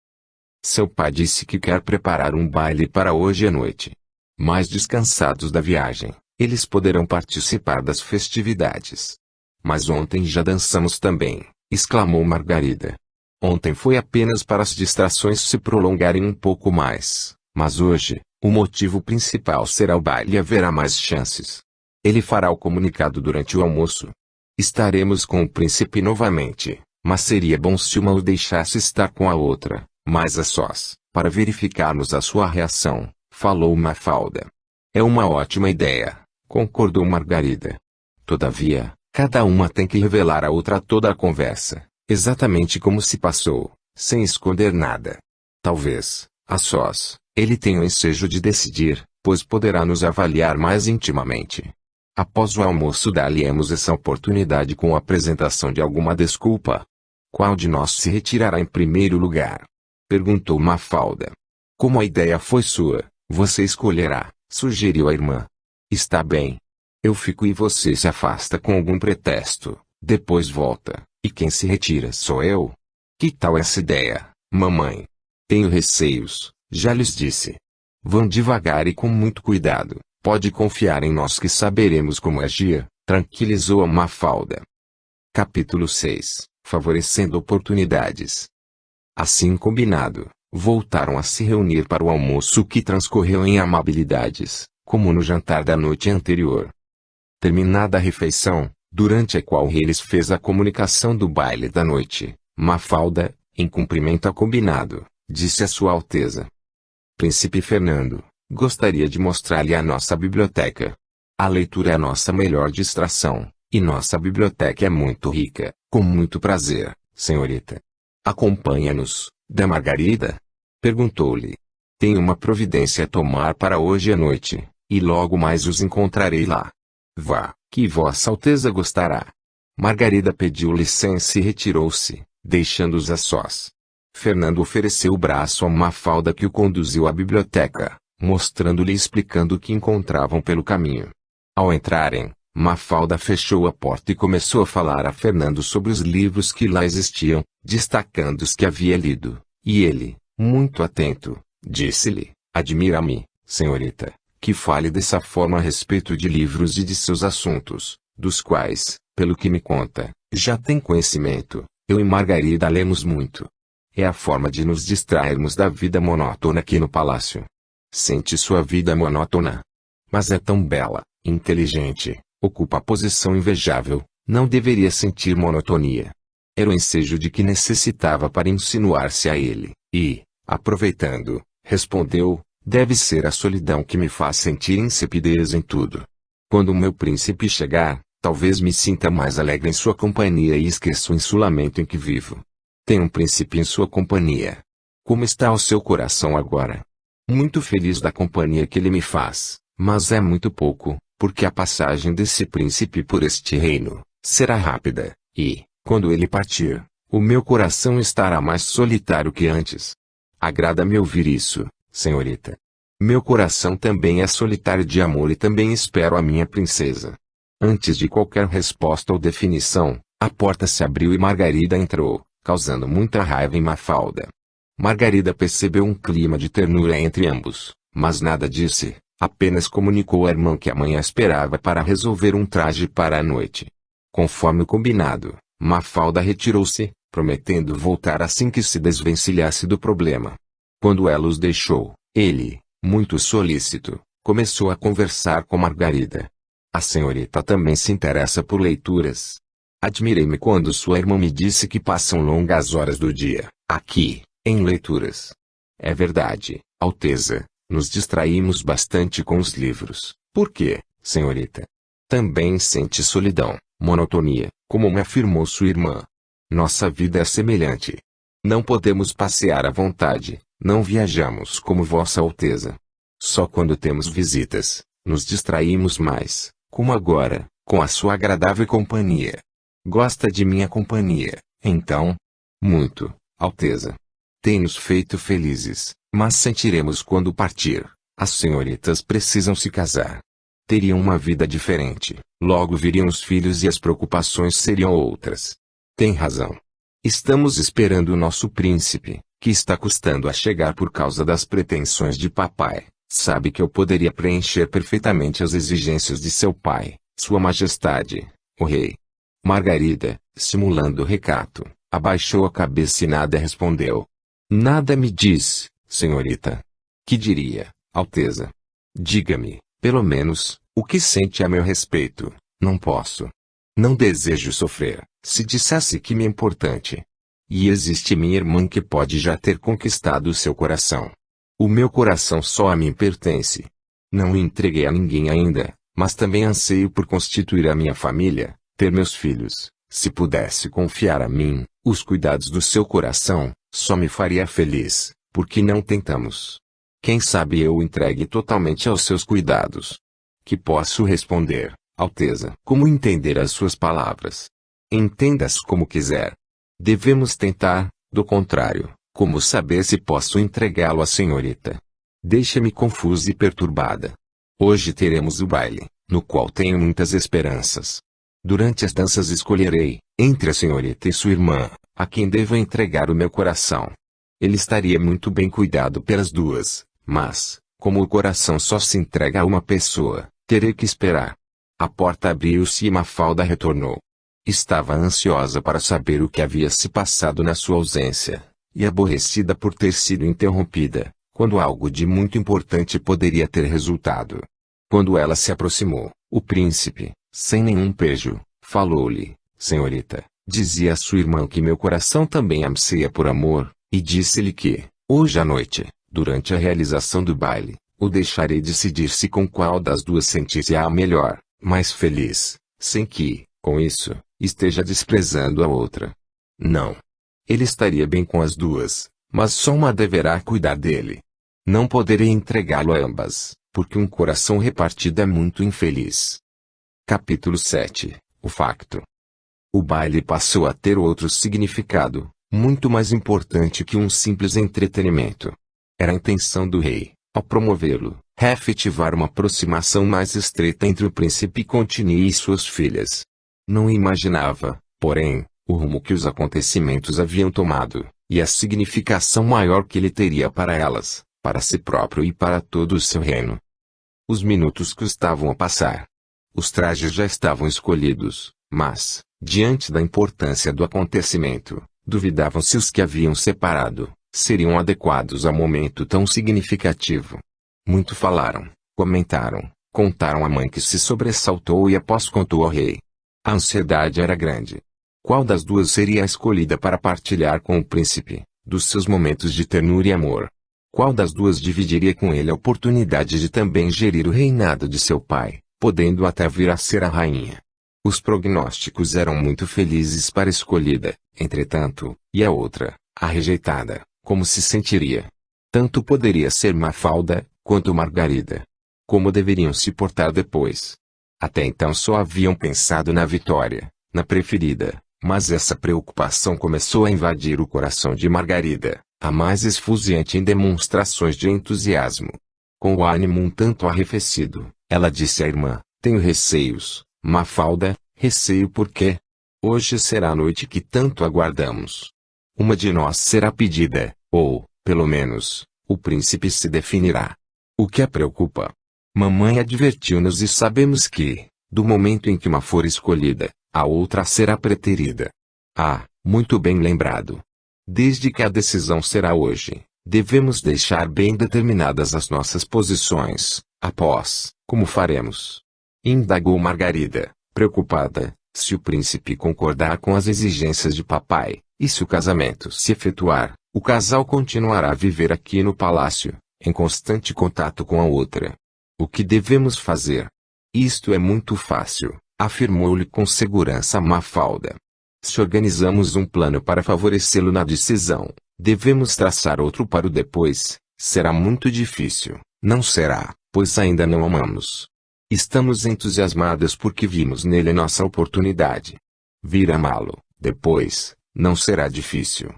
Seu pai disse que quer preparar um baile para hoje à noite. Mais descansados da viagem, eles poderão participar das festividades. Mas ontem já dançamos também, exclamou Margarida. Ontem foi apenas para as distrações se prolongarem um pouco mais, mas hoje, o motivo principal será o baile e haverá mais chances. Ele fará o comunicado durante o almoço. Estaremos com o príncipe novamente, mas seria bom se uma o deixasse estar com a outra, mais a sós, para verificarmos a sua reação, falou Mafalda. É uma ótima ideia, concordou Margarida. Todavia, cada uma tem que revelar à outra toda a conversa, exatamente como se passou, sem esconder nada. Talvez, a sós, ele tenha o ensejo de decidir, pois poderá nos avaliar mais intimamente. Após o almoço dar-lhe-emos essa oportunidade com a apresentação de alguma desculpa. Qual de nós se retirará em primeiro lugar? Perguntou Mafalda. Como a ideia foi sua, você escolherá, sugeriu a irmã. Está bem. Eu fico e você se afasta com algum pretexto, depois volta, e quem se retira sou eu. Que tal essa ideia, mamãe? Tenho receios, já lhes disse. Vão devagar e com muito cuidado. Pode confiar em nós que saberemos como agir, tranquilizou a Mafalda. Capítulo 6. Favorecendo oportunidades. Assim combinado, voltaram a se reunir para o almoço que transcorreu em amabilidades, como no jantar da noite anterior. Terminada a refeição, durante a qual Reles fez a comunicação do baile da noite, Mafalda, em cumprimento ao combinado, disse a Sua Alteza. Príncipe Fernando, gostaria de mostrar-lhe a nossa biblioteca. A leitura é a nossa melhor distração, e nossa biblioteca é muito rica, com muito prazer, senhorita. Acompanha-nos, da Margarida? Perguntou-lhe. Tenho uma providência a tomar para hoje à noite, e logo mais os encontrarei lá. Vá, que Vossa Alteza gostará. Margarida pediu licença e retirou-se, deixando-os a sós. Fernando ofereceu o braço a Mafalda que o conduziu à biblioteca, mostrando-lhe e explicando o que encontravam pelo caminho. Ao entrarem, Mafalda fechou a porta e começou a falar a Fernando sobre os livros que lá existiam, destacando os que havia lido, e ele, muito atento, disse-lhe, admira-me, senhorita, que fale dessa forma a respeito de livros e de seus assuntos, dos quais, pelo que me conta, já tem conhecimento. Eu e Margarida lemos muito. É a forma de nos distrairmos da vida monótona aqui no palácio. Sente sua vida monótona. Mas é tão bela, inteligente, ocupa a posição invejável, não deveria sentir monotonia. Era o ensejo de que necessitava para insinuar-se a ele, e, aproveitando, respondeu, deve ser a solidão que me faz sentir insipidez em tudo. Quando o meu príncipe chegar, talvez me sinta mais alegre em sua companhia e esqueça o insulamento em que vivo. Tem um príncipe em sua companhia. Como está o seu coração agora? Muito feliz da companhia que ele me faz, mas é muito pouco, porque a passagem desse príncipe por este reino será rápida, e, quando ele partir, o meu coração estará mais solitário que antes. Agrada-me ouvir isso, senhorita. Meu coração também é solitário de amor e também espero a minha princesa. Antes de qualquer resposta ou definição, a porta se abriu e Margarida entrou, causando muita raiva em Mafalda. Margarida percebeu um clima de ternura entre ambos, mas nada disse, apenas comunicou à irmã que a mãe a esperava para resolver um traje para a noite. Conforme o combinado, Mafalda retirou-se, prometendo voltar assim que se desvencilhasse do problema. Quando ela os deixou, ele, muito solícito, começou a conversar com Margarida. A senhorita também se interessa por leituras. Admirei-me quando sua irmã me disse que passam longas horas do dia, aqui, em leituras. É verdade, Alteza, nos distraímos bastante com os livros. Por quê, senhorita? Também sente solidão, monotonia, como me afirmou sua irmã. Nossa vida é semelhante. Não podemos passear à vontade, não viajamos como Vossa Alteza. Só quando temos visitas, Nos distraímos mais, como agora, com a sua agradável companhia. Gosta de minha companhia, então? Muito, Alteza. Tem-nos feito felizes, mas sentiremos quando partir. As senhoritas precisam se casar. Teriam uma vida diferente, logo viriam os filhos e as preocupações seriam outras. Tem razão. Estamos esperando o nosso príncipe, que está custando a chegar por causa das pretensões de papai. Sabe que eu poderia preencher perfeitamente as exigências de seu pai, Sua Majestade, o rei. Margarida, simulando recato, abaixou a cabeça e nada respondeu. Nada me diz, senhorita. Que diria, Alteza? Diga-me, pelo menos, o que sente a meu respeito. Não posso. Não desejo sofrer, se dissesse que me é importante. E existe minha irmã que pode já ter conquistado o seu coração. O meu coração só a mim pertence. Não o entreguei a ninguém ainda, mas também anseio por constituir a minha família, ter meus filhos. Se pudesse confiar a mim, os cuidados do seu coração, só me faria feliz, porque não tentamos. Quem sabe eu o entregue totalmente aos seus cuidados. Que posso responder, Alteza? Como entender as suas palavras? Entenda-as como quiser. Devemos tentar, do contrário, como saber se posso entregá-lo à senhorita? Deixa-me confusa e perturbada. Hoje teremos o baile, no qual tenho muitas esperanças. Durante as danças escolherei, entre a senhorita e sua irmã, a quem devo entregar o meu coração. Ele estaria muito bem cuidado pelas duas, mas, como o coração só se entrega a uma pessoa, terei que esperar. A porta abriu-se e Mafalda retornou. Estava ansiosa para saber o que havia se passado na sua ausência, e aborrecida por ter sido interrompida, quando algo de muito importante poderia ter resultado. Quando ela se aproximou, o príncipe, sem nenhum pejo, falou-lhe, senhorita, dizia a sua irmã que meu coração também anseia por amor, e disse-lhe que, hoje à noite, durante a realização do baile, o deixarei decidir-se com qual das duas sentisse a melhor, mais feliz, sem que, com isso, esteja desprezando a outra. Não. Ele estaria bem com as duas, mas só uma deverá cuidar dele. Não poderei entregá-lo a ambas, porque um coração repartido é muito infeliz. Capítulo 7. O facto. O baile passou a ter outro significado, muito mais importante que um simples entretenimento. Era a intenção do rei, ao promovê-lo, efetivar uma aproximação mais estreita entre o príncipe Contini e suas filhas. Não imaginava, porém, o rumo que os acontecimentos haviam tomado, e a significação maior que ele teria para elas, para si próprio e para todo o seu reino. Os minutos custavam a passar. Os trajes já estavam escolhidos, mas, diante da importância do acontecimento, duvidavam se os que haviam separado, seriam adequados a momento tão significativo. Muito falaram, comentaram, contaram à mãe que se sobressaltou e após contou ao rei. A ansiedade era grande. Qual das duas seria a escolhida para partilhar com o príncipe, dos seus momentos de ternura e amor? Qual das duas dividiria com ele a oportunidade de também gerir o reinado de seu pai, podendo até vir a ser a rainha? Os prognósticos eram muito felizes para a escolhida, entretanto, e a outra, a rejeitada, como se sentiria? Tanto poderia ser Mafalda, quanto Margarida. Como deveriam se portar depois? Até então só haviam pensado na vitória, na preferida, mas essa preocupação começou a invadir o coração de Margarida, a mais esfuziante em demonstrações de entusiasmo. Com o ânimo um tanto arrefecido, ela disse à irmã, tenho receios, Mafalda, receio por quê? Hoje será a noite que tanto aguardamos. Uma de nós será pedida, ou, pelo menos, o príncipe se definirá. O que a preocupa? Mamãe advertiu-nos e sabemos que, do momento em que uma for escolhida, a outra será preterida. Ah, muito bem lembrado. Desde que a decisão será hoje, devemos deixar bem determinadas as nossas posições. Após, como faremos? Indagou Margarida, preocupada, se o príncipe concordar com as exigências de papai, e se o casamento se efetuar, o casal continuará a viver aqui no palácio, em constante contato com a outra. O que devemos fazer? Isto é muito fácil, afirmou-lhe com segurança Mafalda. Se organizamos um plano para favorecê-lo na decisão, devemos traçar outro para o depois. Será muito difícil, não será, pois ainda não amamos. Estamos entusiasmadas porque vimos nele nossa oportunidade. Vir amá-lo, depois, não será difícil.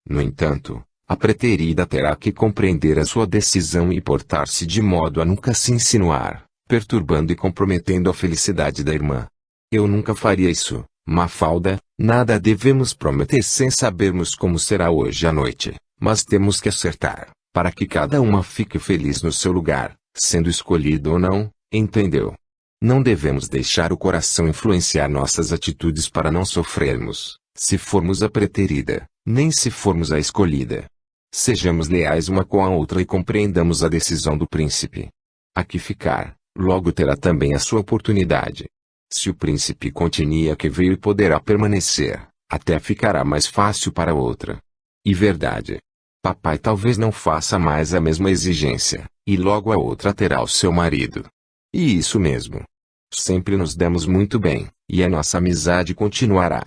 No entanto, a preterida terá que compreender a sua decisão e portar-se de modo a nunca se insinuar, perturbando e comprometendo a felicidade da irmã. Eu nunca faria isso, Mafalda. Nada devemos prometer sem sabermos como será hoje à noite, mas temos que acertar, para que cada uma fique feliz no seu lugar, sendo escolhido ou não, entendeu? Não devemos deixar o coração influenciar nossas atitudes para não sofrermos, se formos a preterida, nem se formos a escolhida. Sejamos leais uma com a outra e compreendamos a decisão do príncipe. Aqui ficar, logo terá também a sua oportunidade. Se o príncipe continua que veio e poderá permanecer, até ficará mais fácil para outra. E verdade. Papai talvez não faça mais a mesma exigência, e logo a outra terá o seu marido. E isso mesmo. Sempre nos demos muito bem, e a nossa amizade continuará.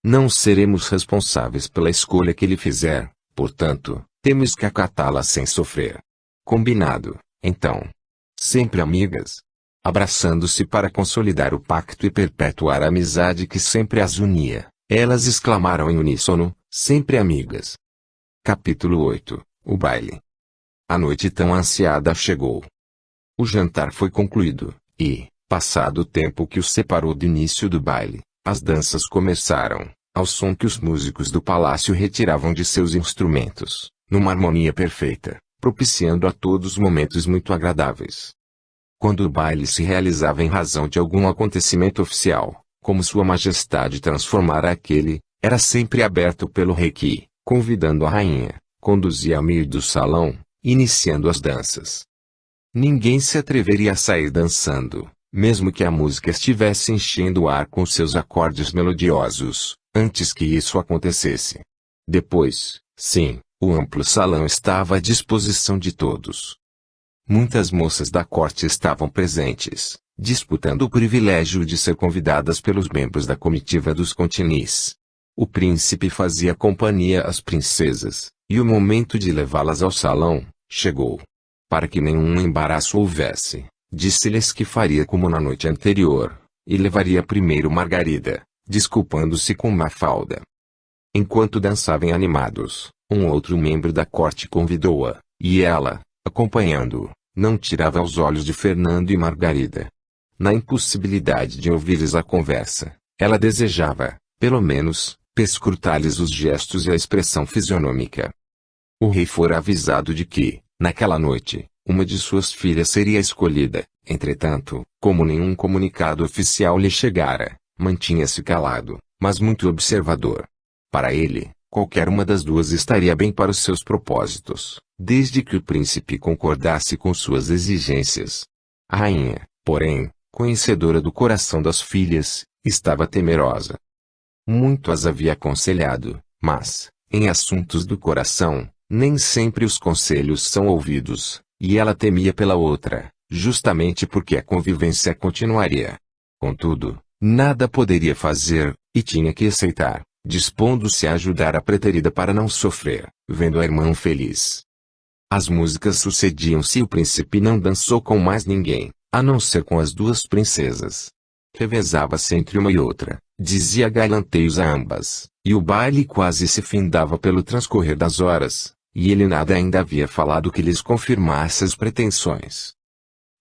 Não seremos responsáveis pela escolha que ele fizer, portanto, temos que acatá-la sem sofrer. Combinado, então. Sempre amigas. Abraçando-se para consolidar o pacto e perpetuar a amizade que sempre as unia, elas exclamaram em uníssono, sempre amigas. Capítulo 8. O baile. A noite tão ansiada chegou. O jantar foi concluído, e, passado o tempo que os separou do início do baile, as danças começaram, ao som que os músicos do palácio retiravam de seus instrumentos, numa harmonia perfeita, propiciando a todos momentos muito agradáveis. Quando o baile se realizava em razão de algum acontecimento oficial, como Sua Majestade transformara aquele, era sempre aberto pelo rei que, convidando a rainha, conduzia ao meio do salão, iniciando as danças. Ninguém se atreveria a sair dançando, mesmo que a música estivesse enchendo o ar com seus acordes melodiosos, antes que isso acontecesse. Depois, sim, o amplo salão estava à disposição de todos. Muitas moças da corte estavam presentes, disputando o privilégio de ser convidadas pelos membros da comitiva dos Continis. O príncipe fazia companhia às princesas, e o momento de levá-las ao salão chegou. Para que nenhum embaraço houvesse, disse-lhes que faria como na noite anterior, e levaria primeiro Margarida, desculpando-se com Mafalda. Enquanto dançavam animados, um outro membro da corte convidou-a, e ela, acompanhando-o, não tirava os olhos de Fernando e Margarida. Na impossibilidade de ouvir-lhes a conversa, ela desejava, pelo menos, perscrutar-lhes os gestos e a expressão fisionômica. O rei fora avisado de que, naquela noite, uma de suas filhas seria escolhida. Entretanto, como nenhum comunicado oficial lhe chegara, mantinha-se calado, mas muito observador. Para ele, qualquer uma das duas estaria bem para os seus propósitos, desde que o príncipe concordasse com suas exigências. A rainha, porém, conhecedora do coração das filhas, estava temerosa. Muito as havia aconselhado, mas, em assuntos do coração, nem sempre os conselhos são ouvidos, e ela temia pela outra, justamente porque a convivência continuaria. Contudo, nada poderia fazer, e tinha que aceitar, dispondo-se a ajudar a preterida para não sofrer, vendo a irmã feliz. As músicas sucediam-se e o príncipe não dançou com mais ninguém, a não ser com as duas princesas. Revezava-se entre uma e outra, dizia galanteios a ambas, e o baile quase se findava pelo transcorrer das horas, e ele nada ainda havia falado que lhes confirmasse as pretensões.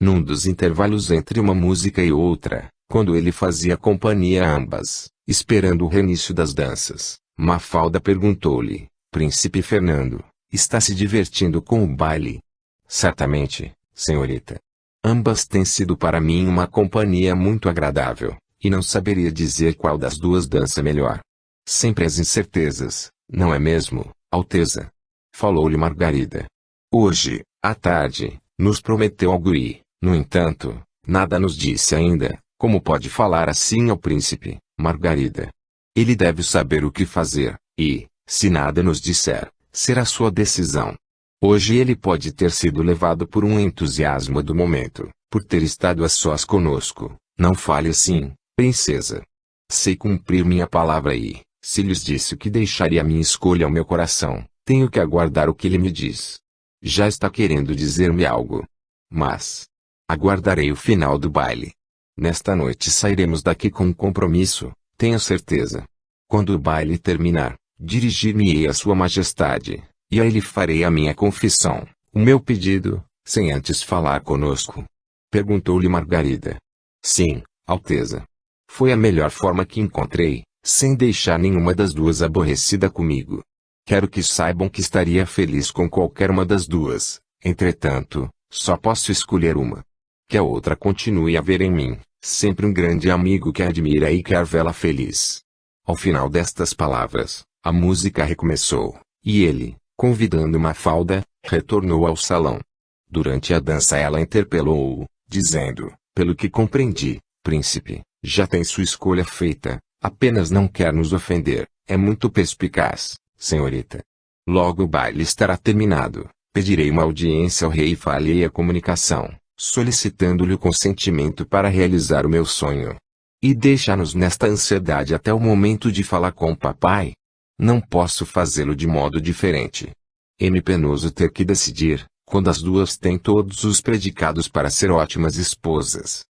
Num dos intervalos entre uma música e outra, quando ele fazia companhia a ambas, esperando o reinício das danças, Mafalda perguntou-lhe: Príncipe Fernando, está se divertindo com o baile? Certamente, senhorita. Ambas têm sido para mim uma companhia muito agradável, e não saberia dizer qual das duas dança melhor. Sempre as incertezas, não é mesmo, Alteza? Falou-lhe Margarida. Hoje, à tarde, nos prometeu algo e, no entanto, nada nos disse ainda. Como pode falar assim ao príncipe, Margarida? Ele deve saber o que fazer, e, se nada nos disser, será sua decisão. Hoje ele pode ter sido levado por um entusiasmo do momento, por ter estado a sós conosco. Não fale assim, princesa. Sei cumprir minha palavra e, se lhes disse que deixaria minha escolha ao meu coração, tenho que aguardar o que ele me diz. Já está querendo dizer-me algo. Mas, Aguardarei o final do baile. Nesta noite sairemos daqui com um compromisso, tenho certeza. Quando o baile terminar, dirigir-me-ei a Sua Majestade, e aí lhe farei a minha confissão, o meu pedido, sem antes falar conosco. Perguntou-lhe Margarida. Sim, Alteza. Foi a melhor forma que encontrei, sem deixar nenhuma das duas aborrecida comigo. Quero que saibam que estaria feliz com qualquer uma das duas, entretanto, só posso escolher uma. Que a outra continue a ver em mim, sempre um grande amigo que a admira e quer vê-la feliz. Ao final destas palavras, a música recomeçou, e ele, convidando Mafalda, retornou ao salão. Durante a dança ela interpelou-o, dizendo, pelo que compreendi, príncipe, já tem sua escolha feita, apenas não quer nos ofender, é muito perspicaz, senhorita. Logo o baile estará terminado, pedirei uma audiência ao rei e farei a comunicação, solicitando-lhe o consentimento para realizar o meu sonho. E deixa-nos nesta ansiedade até o momento de falar com o papai? Não posso fazê-lo de modo diferente. É-me penoso ter que decidir, quando as duas têm todos os predicados para ser ótimas esposas.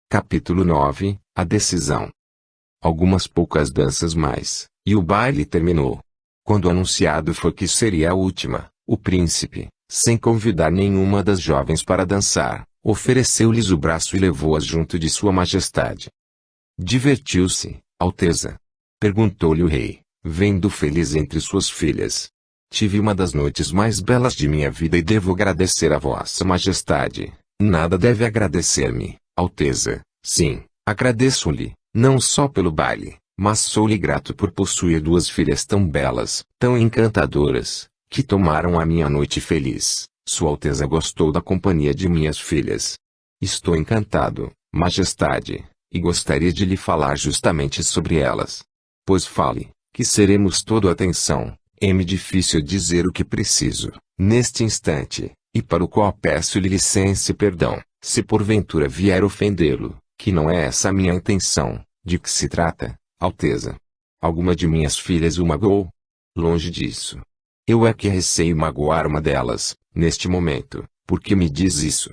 Capítulo 9, A Decisão. Algumas poucas danças mais, e o baile terminou. Quando anunciado foi que seria a última, o príncipe, sem convidar nenhuma das jovens para dançar, ofereceu-lhes o braço e levou-as junto de Sua Majestade. Divertiu-se, Alteza? Perguntou-lhe o rei, vendo feliz entre suas filhas. Tive uma das noites mais belas de minha vida e devo agradecer a Vossa Majestade. Nada deve agradecer-me, Alteza. Sim, agradeço-lhe, não só pelo baile, mas sou-lhe grato por possuir duas filhas tão belas, tão encantadoras, que tomaram a minha noite feliz. Sua Alteza gostou da companhia de minhas filhas. Estou encantado, Majestade, e gostaria de lhe falar justamente sobre elas. Pois fale, que seremos todo atenção. É-me difícil dizer o que preciso, neste instante, e para o qual peço-lhe licença e perdão, se porventura vier ofendê-lo, que não é essa a minha intenção. De que se trata, Alteza? Alguma de minhas filhas o magoou? Longe disso. Eu é que receio magoar uma delas, neste momento, porque me diz isso.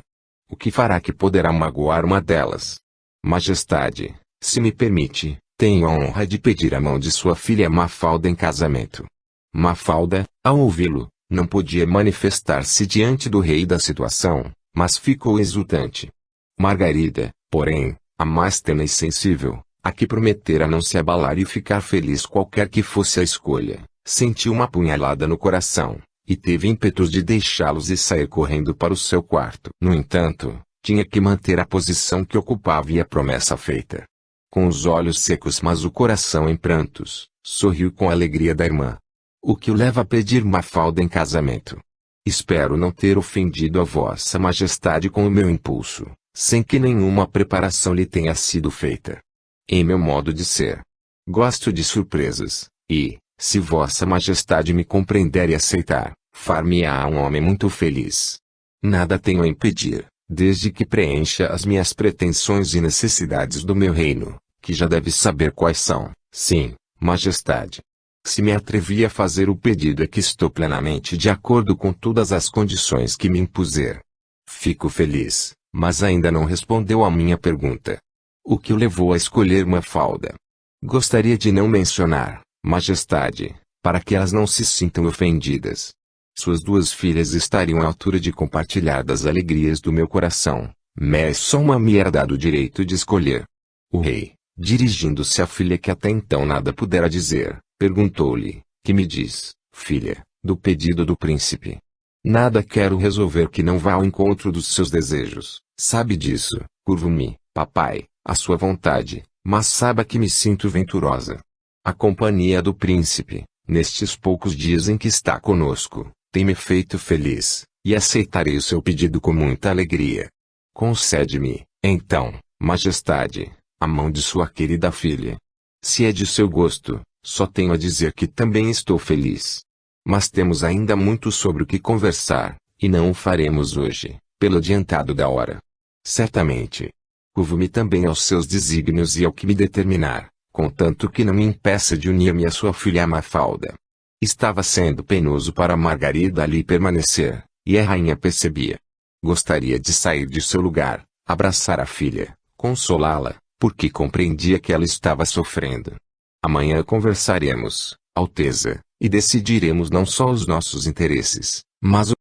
O que fará que poderá magoar uma delas? Majestade, se me permite, tenho a honra de pedir a mão de sua filha Mafalda em casamento. Mafalda, ao ouvi-lo, não podia manifestar-se diante do rei da situação, mas ficou exultante. Margarida, porém, a mais terna e sensível, a que prometera não se abalar e ficar feliz qualquer que fosse a escolha, sentiu uma punhalada no coração, e teve ímpetos de deixá-los e sair correndo para o seu quarto. No entanto, tinha que manter a posição que ocupava e a promessa feita. Com os olhos secos mas o coração em prantos, sorriu com a alegria da irmã. O que o leva a pedir Mafalda em casamento? Espero não ter ofendido a Vossa Majestade com o meu impulso, sem que nenhuma preparação lhe tenha sido feita. Em meu modo de ser, gosto de surpresas, e, se Vossa Majestade me compreender e aceitar, far-me-á um homem muito feliz. Nada tenho a impedir, desde que preencha as minhas pretensões e necessidades do meu reino, que já deve saber quais são. Sim, Majestade. Se me atrevi a fazer o pedido é que estou plenamente de acordo com todas as condições que me impuser. Fico feliz, mas ainda não respondeu à minha pergunta. O que o levou a escolher Mafalda? Gostaria de não mencionar, Majestade, para que elas não se sintam ofendidas. Suas duas filhas estariam à altura de compartilhar das alegrias do meu coração, mas só uma me era dado o direito de escolher. O rei, dirigindo-se à filha que até então nada pudera dizer, perguntou-lhe, que me diz, filha, do pedido do príncipe? Nada quero resolver que não vá ao encontro dos seus desejos, sabe disso, curvo-me, papai, à sua vontade, mas saiba que me sinto venturosa. A companhia do príncipe, nestes poucos dias em que está conosco, tem-me feito feliz, e aceitarei o seu pedido com muita alegria. Concede-me, então, Majestade, a mão de sua querida filha. Se é de seu gosto, só tenho a dizer que também estou feliz. Mas temos ainda muito sobre o que conversar, e não o faremos hoje, pelo adiantado da hora. Certamente. Curvo-me também aos seus desígnios e ao que me determinar, contanto que não me impeça de unir-me à sua filha Mafalda. Estava sendo penoso para Margarida ali permanecer, e a rainha percebia. Gostaria de sair de seu lugar, abraçar a filha, consolá-la, porque compreendia que ela estava sofrendo. Amanhã conversaremos, Alteza, e decidiremos não só os nossos interesses, mas